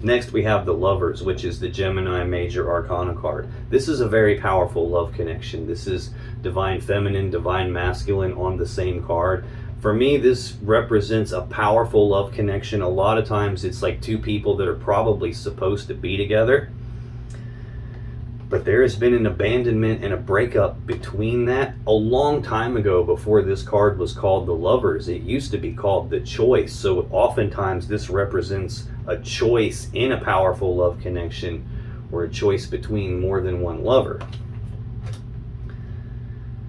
Next we have the Lovers, which is the Gemini major arcana card. This is a very powerful love connection. This is divine feminine, divine masculine on the same card. For me, this represents a powerful love connection. A lot of times it's like 2 people that are probably supposed to be together, but there has been an abandonment and a breakup between that a long time ago. Before this card was called the Lovers, it used to be called the Choice. So oftentimes this represents a choice in a powerful love connection, or a choice between more than one lover.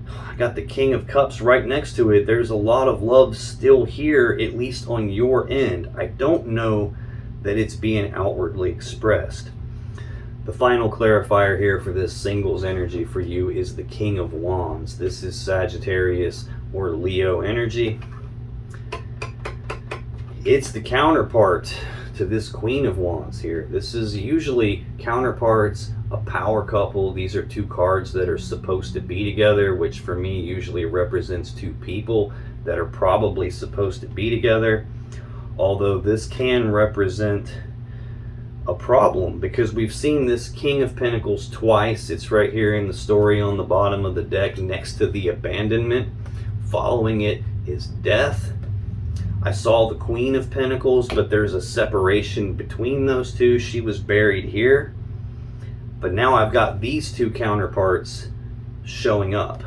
I got the King of Cups right next to it. There's a lot of love still here, at least on your end. I don't know that it's being outwardly expressed. The final clarifier here for this singles energy for you is the King of Wands. This is Sagittarius or Leo energy. It's the counterpart to this Queen of Wands here. This is usually counterparts, a power couple. These are 2 cards that are supposed to be together, which for me usually represents 2 people. that are probably supposed to be together. Although this can represent a problem, because we've seen this King of Pentacles twice. It's right here in the story on the bottom of the deck next to the abandonment. Following it is death. I saw the Queen of Pentacles, but there's a separation between those two. She was buried here. But now I've got these two counterparts showing up.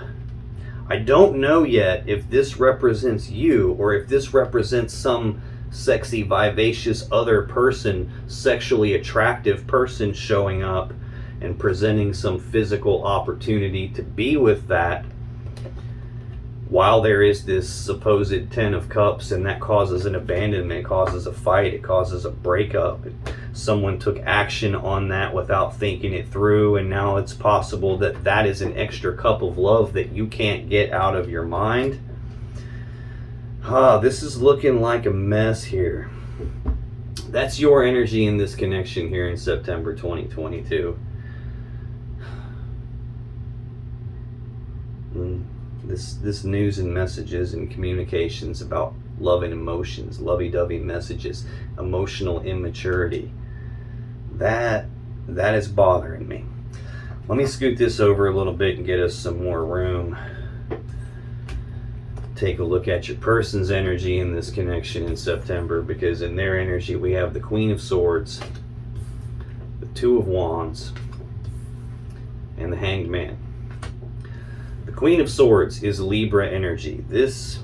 I don't know yet if this represents you or if this represents some sexy, vivacious other person, sexually attractive person showing up and presenting some physical opportunity to be with that, while there is this supposed 10 of Cups, and that causes an abandonment, it causes a fight, it causes a breakup. Someone took action on that without thinking it through, and now it's possible that that is an extra cup of love that you can't get out of your mind. This is looking like a mess here. That's your energy in this connection here in September 2022. This news and messages and communications about love and emotions, lovey-dovey messages, emotional immaturity, that is bothering me. Let me scoot this over a little bit and get us some more room. Take a look at your person's energy in this connection in September, because in their energy we have the Queen of Swords, the Two of Wands, and the Hanged Man. The Queen of Swords is Libra energy. This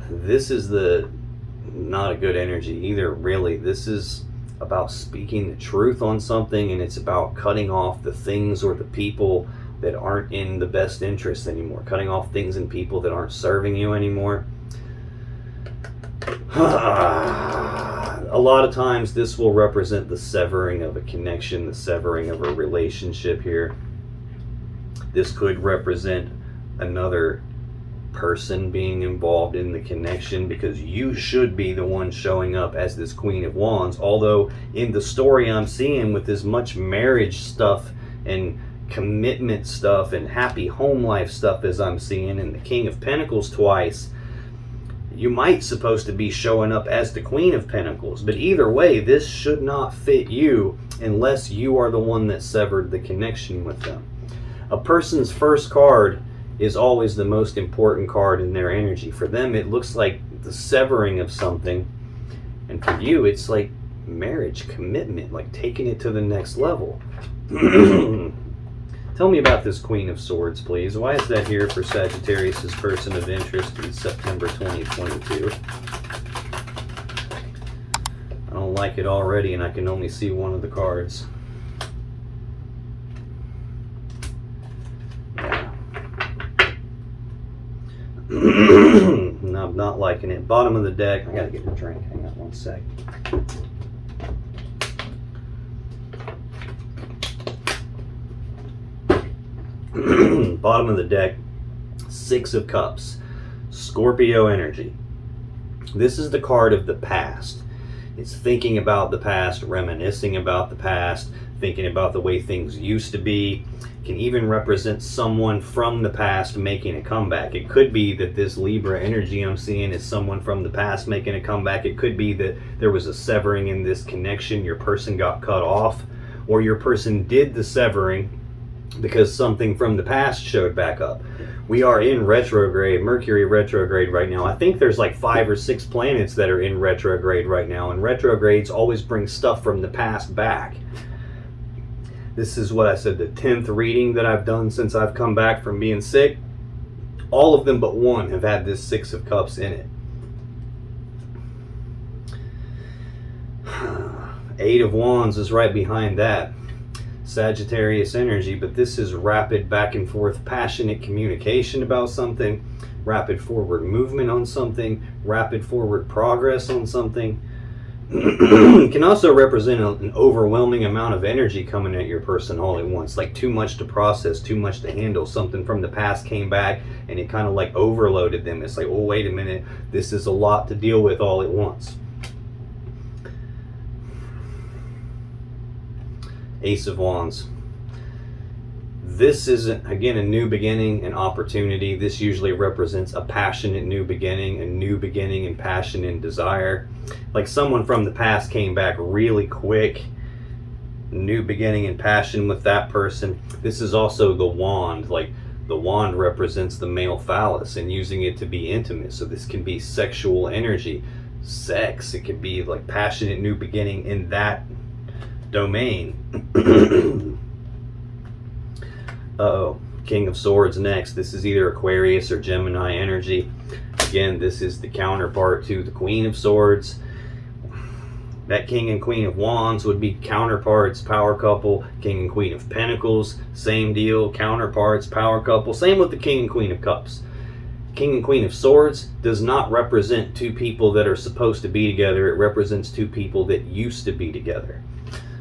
is not a good energy either, really. This is about speaking the truth on something, and it's about cutting off the things or the people that aren't in the best interest anymore. Cutting off things and people that aren't serving you anymore. A lot of times this will represent the severing of a connection, the severing of a relationship here. This could represent another person being involved in the connection, because you should be the one showing up as this Queen of Wands. Although in the story I'm seeing with as much marriage stuff and commitment stuff and happy home life stuff as I'm seeing, and the King of Pentacles twice, you might supposed to be showing up as the Queen of Pentacles. But either way, this should not fit you unless you are the one that severed the connection with them. A person's first card is always the most important card in their energy. For them, it looks like the severing of something, and for you, it's like marriage, commitment, like taking it to the next level. Tell me about this Queen of Swords, please. Why is that here for Sagittarius' person of interest in September 2022? I don't like it already, and I can only see one of the cards. No, I'm not liking it. Bottom of the deck. I gotta get a drink. Hang on one sec. Bottom of the deck, Six of Cups, Scorpio energy. This is the card of the past. It's thinking about the past, reminiscing about the past, thinking about the way things used to be. Can even represent someone from the past making a comeback. It could be that this Libra energy I'm seeing is someone from the past making a comeback. It could be that there was a severing in this connection, your person got cut off, or your person did the severing because something from the past showed back up. We are in retrograde, Mercury retrograde right now. I think there's like 5 or 6 planets that are in retrograde right now, and retrogrades always bring stuff from the past back. This is what I said, the 10th reading that I've done since I've come back from being sick. All of them but one have had this Six of Cups in it. 8 of Wands is right behind that. Sagittarius energy, but this is rapid back and forth, passionate communication about something, rapid forward movement on something, rapid forward progress on something. Can also represent an overwhelming amount of energy coming at your person all at once, like too much to process, too much to handle. Something from the past came back and it kind of like overloaded them. It's like, oh, wait a minute, this is a lot to deal with all at once. Ace of Wands. This is, again, a new beginning, an opportunity. This usually represents a passionate new beginning, a new beginning in passion and desire. Like someone from the past came back really quick. New beginning and passion with that person. This is also the wand. Like the wand represents the male phallus and using it to be intimate. So this can be sexual energy, sex. It could be like passionate new beginning in that domain. Uh-oh, King of Swords next. This is either Aquarius or Gemini energy. Again, this is the counterpart to the Queen of Swords. That King and Queen of Wands would be counterparts, power couple. King and Queen of Pentacles, same deal, counterparts, power couple. Same with the King and Queen of Cups. King and Queen of Swords does not represent two people that are supposed to be together. It represents two people that used to be together.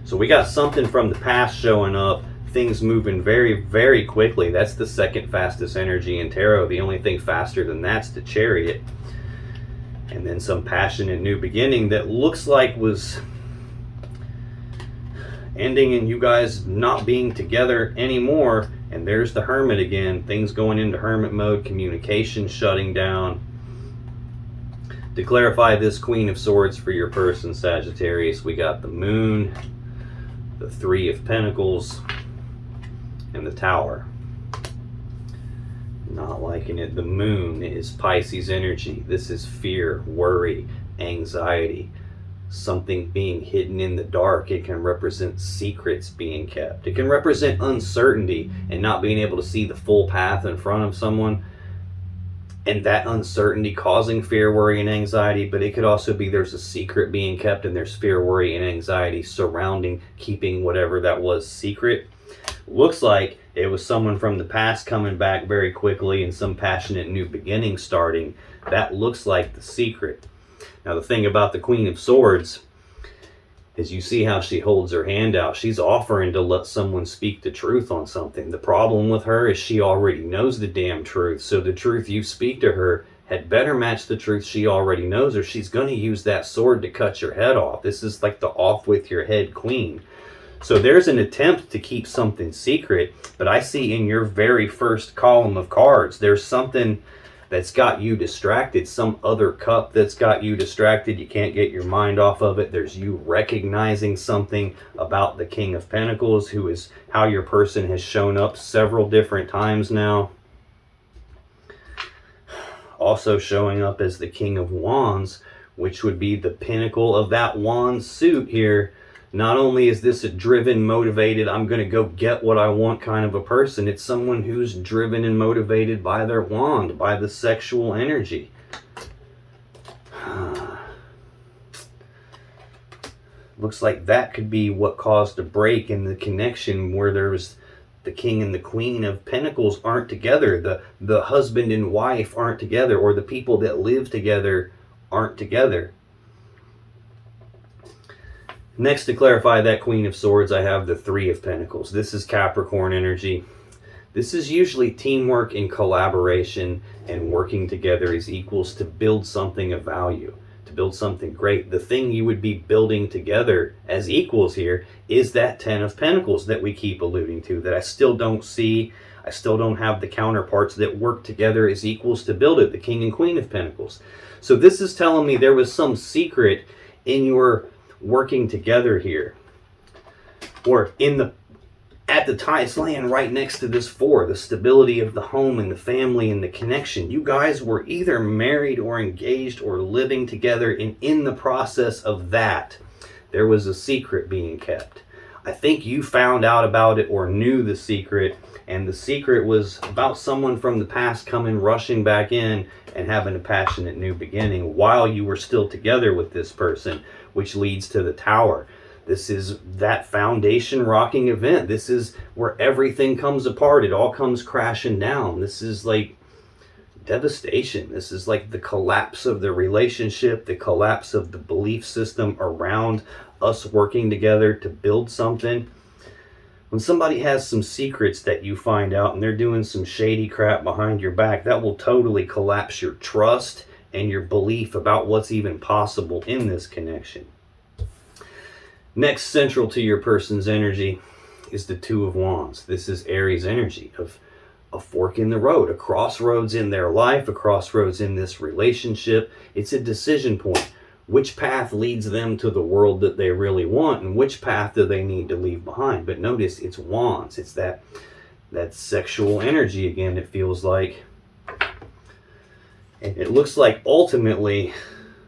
So we got something from the past showing up. Things moving very, very quickly. That's the second fastest energy in tarot. The only thing faster than that's the Chariot. And then some passionate new beginning that looks like was ending in you guys not being together anymore. And there's the Hermit again. Things going into Hermit mode. Communication shutting down. To clarify this Queen of Swords for your person, Sagittarius, we got the Moon, the Three of Pentacles, and the Tower. Not liking it. The Moon is Pisces energy. This is fear, worry, anxiety, something being hidden in the dark. It can represent secrets being kept. It can represent uncertainty and not being able to see the full path in front of someone, and that uncertainty causing fear, worry, and anxiety. But it could also be there's a secret being kept and there's fear, worry, and anxiety surrounding keeping whatever that was secret. Looks like it was someone from the past coming back very quickly and some passionate new beginning starting. That looks like the secret. Now the thing about the Queen of Swords is you see how she holds her hand out. She's offering to let someone speak the truth on something. The problem with her is she already knows the damn truth. So the truth you speak to her had better match the truth she already knows, or she's going to use that sword to cut your head off. This is like the off with your head queen. So there's an attempt to keep something secret, but I see in your very first column of cards, there's something that's got you distracted, some other cup that's got you distracted. You can't get your mind off of it. There's you recognizing something about the King of Pentacles, who is how your person has shown up several different times now. Also showing up as the King of Wands, which would be the pinnacle of that wand suit here. Not only is this a driven, motivated, I'm going to go get what I want kind of a person, it's someone who's driven and motivated by their wand, by the sexual energy. Looks like that could be what caused a break in the connection, where there was the King and the Queen of Pentacles aren't together, the husband and wife aren't together, or the people that live together aren't together. Next, to clarify that Queen of Swords, I have the Three of Pentacles. This is Capricorn energy. This is usually teamwork and collaboration and working together as equals to build something of value, to build something great. The thing you would be building together as equals here is that Ten of Pentacles that we keep alluding to, that I still don't see. I still don't have the counterparts that work together as equals to build it, the King and Queen of Pentacles. So this is telling me there was some secret in your working together here, or at the time it's laying right next to this Four, the stability of the home and the family and the connection. You guys were either married or engaged or living together, and in the process of that there was a secret being kept. I think you found out about it or knew the secret, and the secret was about someone from the past coming rushing back in and having a passionate new beginning while you were still together with this person, which leads to the Tower. This is that foundation rocking event. This is where everything comes apart. It all comes crashing down. This is like devastation. This is like the collapse of the relationship, the collapse of the belief system around us working together to build something. When somebody has some secrets that you find out and they're doing some shady crap behind your back, that will totally collapse your trust and your belief about what's even possible in this connection. Next, central to your person's energy, is the Two of Wands. This is Aries energy of a fork in the road, a crossroads in their life, a crossroads in this relationship. It's a decision point. Which path leads them to the world that they really want, and which path do they need to leave behind? But notice it's wands. It's that sexual energy again, it feels like. And it looks like ultimately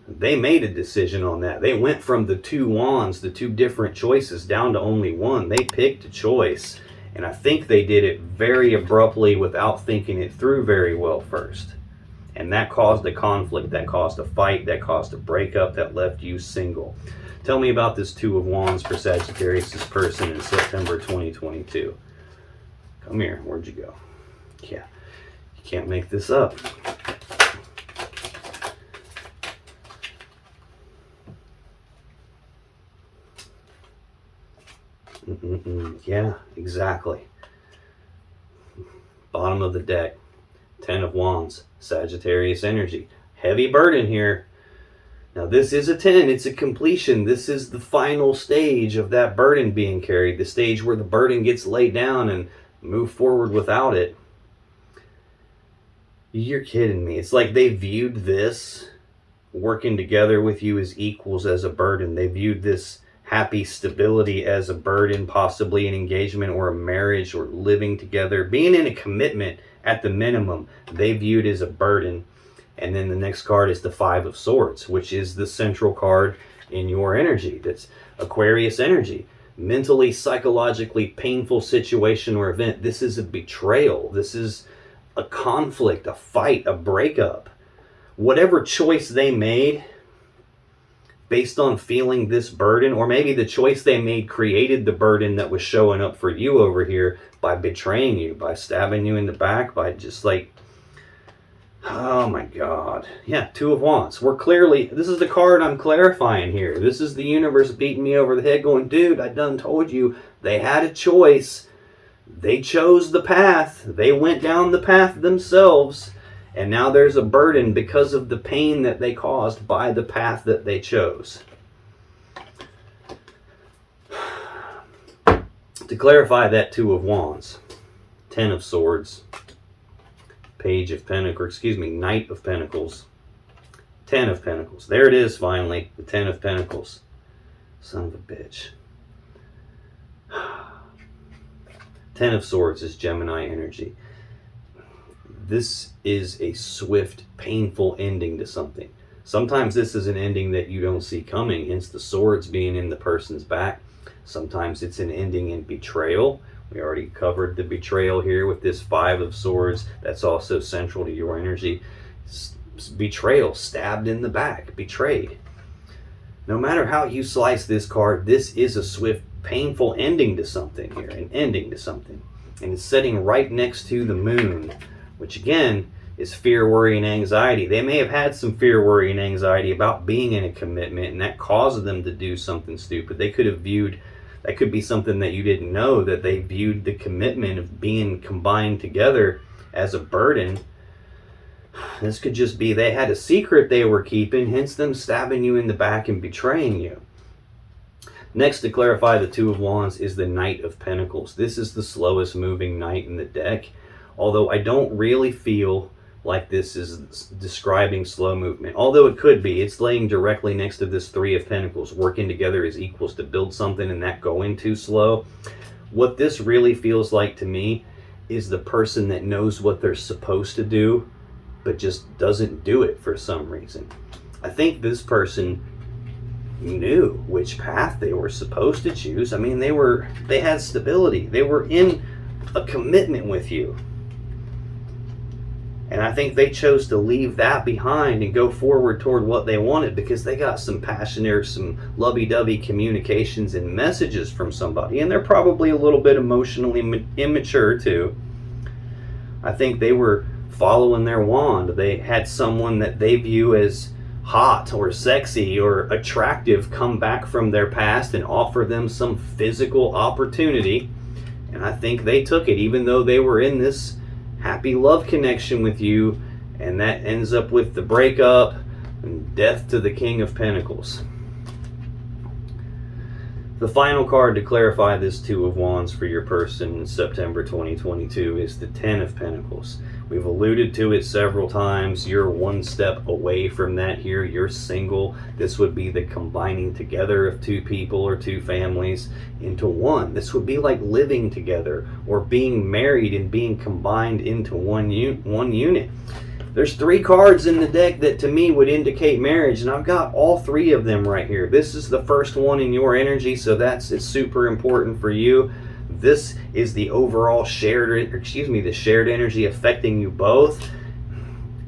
they made a decision on that. They went from the two wands, the two different choices, down to only one. They picked a choice. And I think they did it very abruptly without thinking it through very well first. And that caused a conflict, that caused a fight, that caused a breakup, that left you single. Tell me about this Two of Wands for Sagittarius' person in September 2022. Come here, where'd you go? Yeah, you can't make this up. Yeah, exactly. Bottom of the deck, 10 of Wands, Sagittarius energy. Heavy burden here. Now this is a 10, it's a completion. This is the final stage of that burden being carried, the stage where the burden gets laid down and move forward without it. You're kidding me. It's like they viewed this working together with you as equals as a burden. They viewed this happy stability as a burden, possibly an engagement or a marriage or living together, being in a commitment at the minimum, they viewed as a burden. And then the next card is the Five of Swords, which is the central card in your energy. That's Aquarius energy. Mentally, psychologically painful situation or event. This is a betrayal. This is a conflict, a fight, a breakup. Whatever choice they made based on feeling this burden, or maybe the choice they made created the burden that was showing up for you over here by betraying you, by stabbing you in the back, by just like, oh my God. Yeah, Two of Wands. We're clearly, this is the card I'm clarifying here. This is the universe beating me over the head going, dude, I done told you they had a choice. They chose the path. They went down the path themselves. And now there's a burden because of the pain that they caused by the path that they chose. To clarify that Two of Wands, 10 of Swords, Page of Pentacles, Knight of Pentacles, 10 of Pentacles. There it is finally, the 10 of Pentacles. Son of a bitch. 10 of Swords is Gemini energy. This is a swift, painful ending to something. Sometimes this is an ending that you don't see coming, hence the swords being in the person's back. Sometimes it's an ending in betrayal. We already covered the betrayal here with this Five of Swords. That's also central to your energy. Betrayal, stabbed in the back, betrayed. No matter how you slice this card, this is a swift, painful ending to something here, an ending to something. And it's sitting right next to the moon, which again is fear, worry, and anxiety. They may have had some fear, worry, and anxiety about being in a commitment, and that caused them to do something stupid. They could have viewed, that could be something that you didn't know, that they viewed the commitment of being combined together as a burden. This could just be they had a secret they were keeping, hence them stabbing you in the back and betraying you. Next, to clarify the Two of Wands, is the Knight of Pentacles. This is the slowest moving knight in the deck. Although I don't really feel like this is describing slow movement. Although it could be. It's laying directly next to this Three of Pentacles, working together as equals to build something and that going too slow. What this really feels like to me is the person that knows what they're supposed to do, but just doesn't do it for some reason. I think this person knew which path they were supposed to choose. I mean, they had stability. They were in a commitment with you. And I think they chose to leave that behind and go forward toward what they wanted because they got some passion or some lovey-dovey communications and messages from somebody. And they're probably a little bit emotionally immature too. I think they were following their wand. They had someone that they view as hot or sexy or attractive come back from their past and offer them some physical opportunity. And I think they took it, even though they were in this happy love connection with you, and that ends up with the breakup and death to the King of Pentacles. The final card to clarify this Two of Wands for your person in September 2022 is the Ten of Pentacles. We've alluded to it several times. You're one step away from that here. You're single. This would be the combining together of two people or two families into one. This would be like living together or being married and being combined into one unit. There's 3 cards in the deck that to me would indicate marriage, and I've got all 3 of them right here. This is the first one in your energy, so it's super important for you. This is the overall the shared energy affecting you both.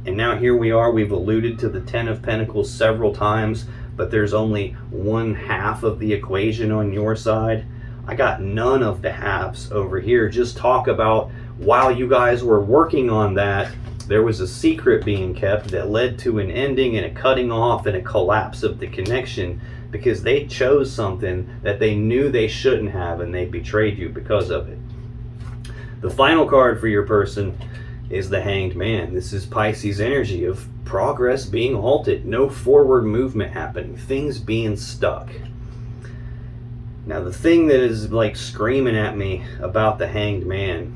And now here we are. We've alluded to the Ten of Pentacles several times, but there's only one half of the equation on your side. I got none of the halves over here. Just talk about while you guys were working on that, there was a secret being kept that led to an ending and a cutting off and a collapse of the connection because they chose something that they knew they shouldn't have, and they betrayed you because of it. The final card for your person is the Hanged Man. This is Pisces energy of progress being halted, no forward movement happening, things being stuck. Now the thing that is like screaming at me about the Hanged Man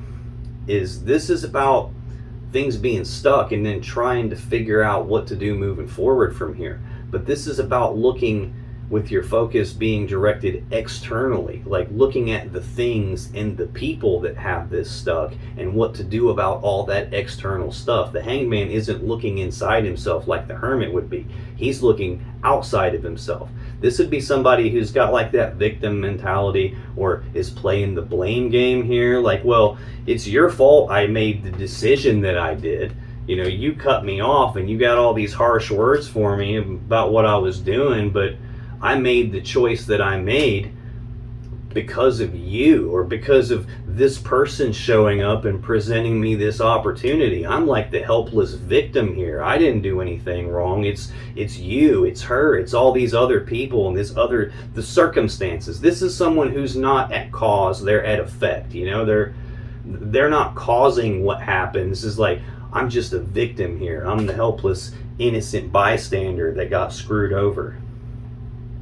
is this is about things being stuck and then trying to figure out what to do moving forward from here. But this is about looking with your focus being directed externally, like looking at the things and the people that have this stuck and what to do about all that external stuff. The Hanged Man isn't looking inside himself like the Hermit would be. He's looking outside of himself. This would be somebody who's got like that victim mentality or is playing the blame game here. Like, well, it's your fault I made the decision that I did. You know, you cut me off and you got all these harsh words for me about what I was doing, but I made the choice that I made because of you or because of this person showing up and presenting me this opportunity. I'm like the helpless victim here. I didn't do anything wrong. It's you, it's her, it's all these other people and the circumstances. This is someone who's not at cause, they're at effect. You know, they're not causing what happens. It's like, I'm just a victim here. I'm the helpless, innocent bystander that got screwed over.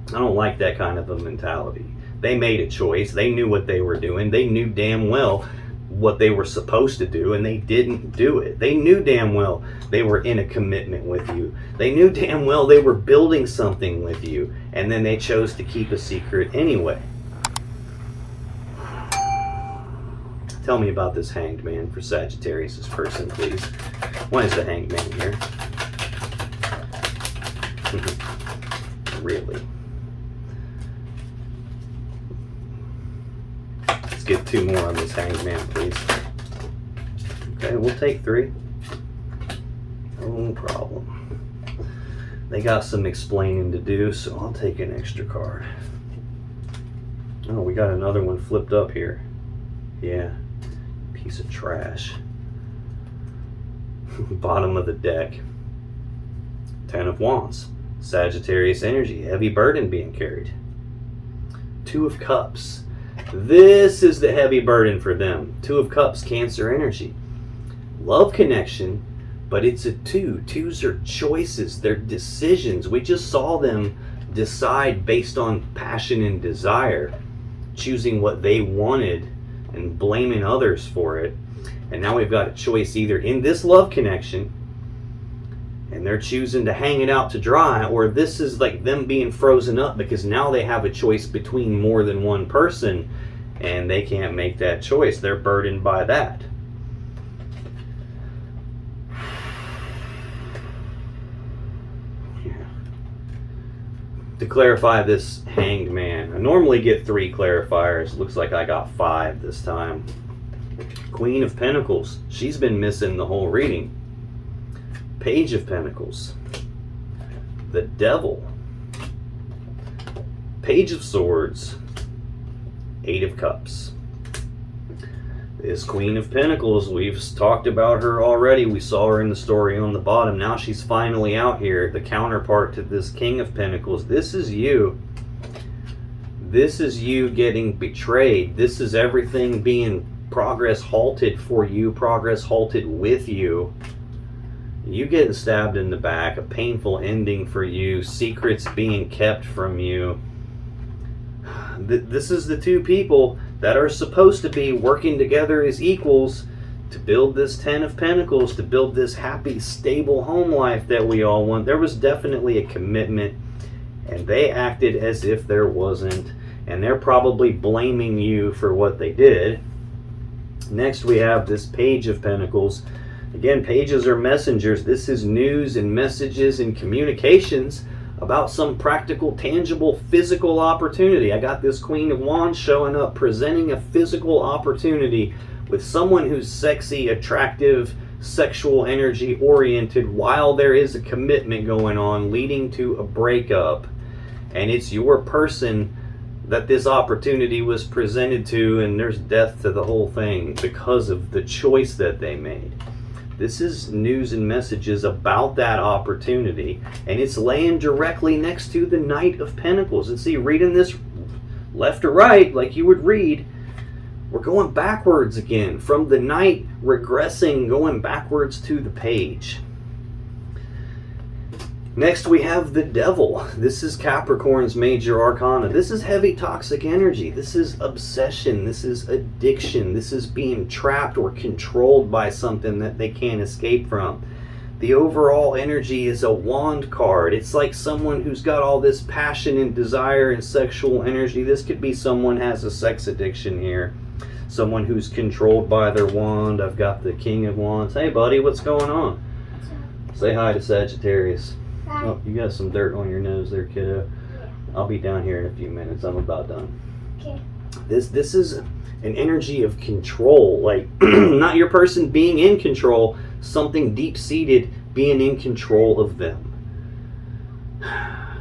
I don't like that kind of a mentality. They made a choice. They knew what they were doing. They knew damn well what they were supposed to do, and they didn't do it. They knew damn well they were in a commitment with you. They knew damn well they were building something with you, and then they chose to keep a secret anyway. Tell me about this Hanged Man for Sagittarius' person, please. Why is the Hanged Man here? Really? Let's get 2 more on this Hanged Man, please. Okay, we'll take 3. No problem. They got some explaining to do, so I'll take an extra card. Oh, we got another one flipped up here. Yeah. Piece of trash. Bottom of the deck. 10 of Wands. Sagittarius energy. Heavy burden being carried. 2 of Cups. This is the heavy burden for them. 2 of Cups, Cancer energy. Love connection, but it's a 2. 2s are choices. They're decisions. We just saw them decide based on passion and desire, choosing what they wanted and blaming others for it. And now we've got a choice either in this love connection and they're choosing to hang it out to dry, or this is like them being frozen up because now they have a choice between more than one person and they can't make that choice. They're burdened by that. To clarify this Hanged Man, I normally get 3 clarifiers. Looks like I got 5 this time. Queen of Pentacles. She's been missing the whole reading. Page of Pentacles. The Devil. Page of Swords. 8 of Cups. This Queen of Pentacles, we've talked about her already. We saw her in the story on the bottom. Now she's finally out here. The counterpart to this King of Pentacles. This is you. This is you getting betrayed. This is everything being progress halted for you, progress halted with you. You getting stabbed in the back, a painful ending for you, secrets being kept from you. This is the two people that are supposed to be working together as equals to build this Ten of Pentacles, to build this happy, stable home life that we all want. There was definitely a commitment, and they acted as if there wasn't, and they're probably blaming you for what they did. Next, we have this Page of Pentacles. Again, pages are messengers. This is news and messages and communications about some practical, tangible, physical opportunity. I got this Queen of Wands showing up, presenting a physical opportunity with someone who's sexy, attractive, sexual energy oriented, while there is a commitment going on leading to a breakup. And it's your person that this opportunity was presented to, and there's death to the whole thing because of the choice that they made. This is news and messages about that opportunity, and it's laying directly next to the Knight of Pentacles. And see, reading this left to right like you would read, we're going backwards again, from the Knight regressing, going backwards to the Page. Next, we have the Devil. This is Capricorn's major arcana. This is heavy toxic energy. This is obsession. This is addiction. This is being trapped or controlled by something that they can't escape from. The overall energy is a wand card. It's like someone who's got all this passion and desire and sexual energy. This could be someone has a sex addiction here. Someone who's controlled by their wand. I've got the King of Wands. Hey, buddy, what's going on? Say hi to Sagittarius. Oh, you got some dirt on your nose there, kiddo. Yeah. I'll be down here in a few minutes. I'm about done. Okay. This is an energy of control, like not your person being in control, something deep-seated being in control of them.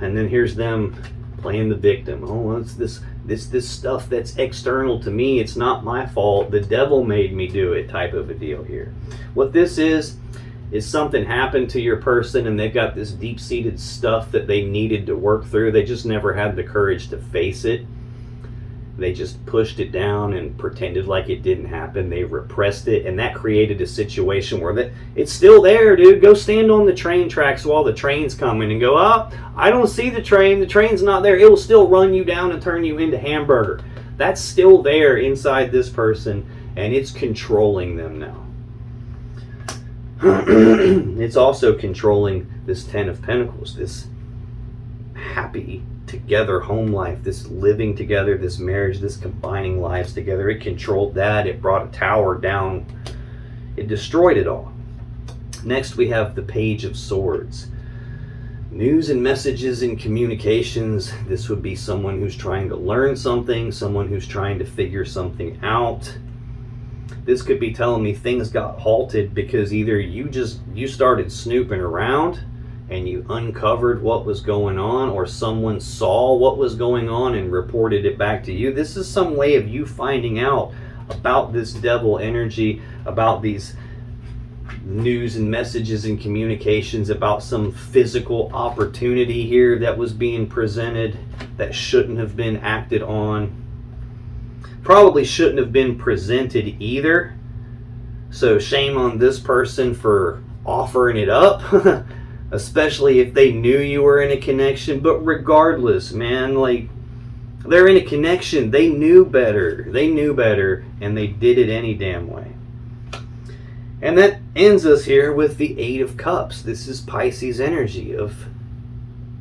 And then here's them playing the victim. Oh, it's this stuff that's external to me. It's not my fault. The devil made me do it, type of a deal here. What this is something happened to your person and they've got this deep-seated stuff that they needed to work through. They just never had the courage to face it. They just pushed it down and pretended like it didn't happen. They repressed it, and that created a situation where it's still there, dude. Go stand on the train tracks while the train's coming and go, oh, I don't see the train. The train's not there. It will still run you down and turn you into hamburger. That's still there inside this person, and it's controlling them now. It's also controlling this Ten of Pentacles, this happy together home life, this living together, this marriage, this combining lives together. It controlled that. It brought a tower down. It destroyed it all. Next, we have the Page of Swords. News and messages and communications. This would be someone who's trying to learn something, someone who's trying to figure something out. This could be telling me things got halted because either you started snooping around and you uncovered what was going on, or someone saw what was going on and reported it back to you. This is some way of you finding out about this devil energy, about these news and messages and communications, about some physical opportunity here that was being presented that shouldn't have been acted on. Probably shouldn't have been presented either. So shame on this person for offering it up, especially if they knew you were in a connection. But regardless, man, like, they're in a connection. They knew better. They knew better, and they did it any damn way. And that ends us here with the Eight of Cups. This is Pisces energy of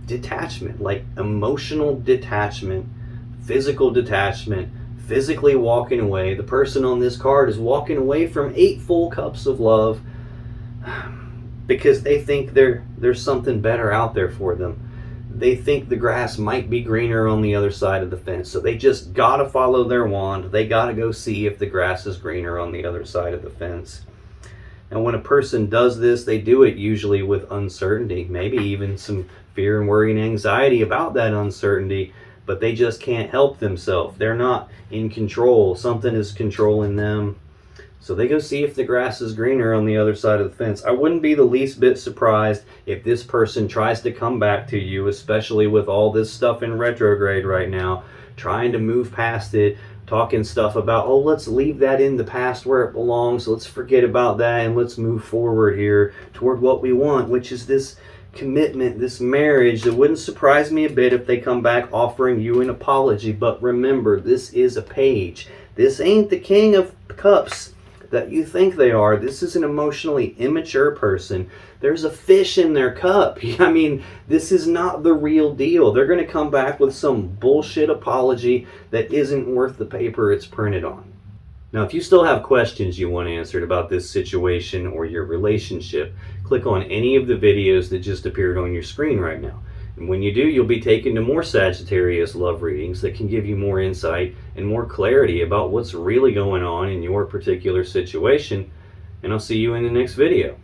detachment, like emotional detachment, physical detachment, physically walking away. The person on this card is walking away from 8 full cups of love because they think there's something better out there for them. They think the grass might be greener on the other side of the fence. So they just gotta follow their wand. They gotta go see if the grass is greener on the other side of the fence. And when a person does this, they do it usually with uncertainty, maybe even some fear and worry and anxiety about that uncertainty. But they just can't help themselves. They're not in control. Something is controlling them. So they go see if the grass is greener on the other side of the fence. I wouldn't be the least bit surprised if this person tries to come back to you, especially with all this stuff in retrograde right now, trying to move past it, talking stuff about, oh, let's leave that in the past where it belongs. Let's forget about that and let's move forward here toward what we want, which is this commitment, this marriage. It wouldn't surprise me a bit if they come back offering you an apology. But remember, this is a page. This ain't the King of Cups that you think they are. This is an emotionally immature person. There's a fish in their cup. I mean, this is not the real deal. They're going to come back with some bullshit apology that isn't worth the paper it's printed on. Now, if you still have questions you want answered about this situation or your relationship, click on any of the videos that just appeared on your screen right now. And when you do, you'll be taken to more Sagittarius love readings that can give you more insight and more clarity about what's really going on in your particular situation. And I'll see you in the next video.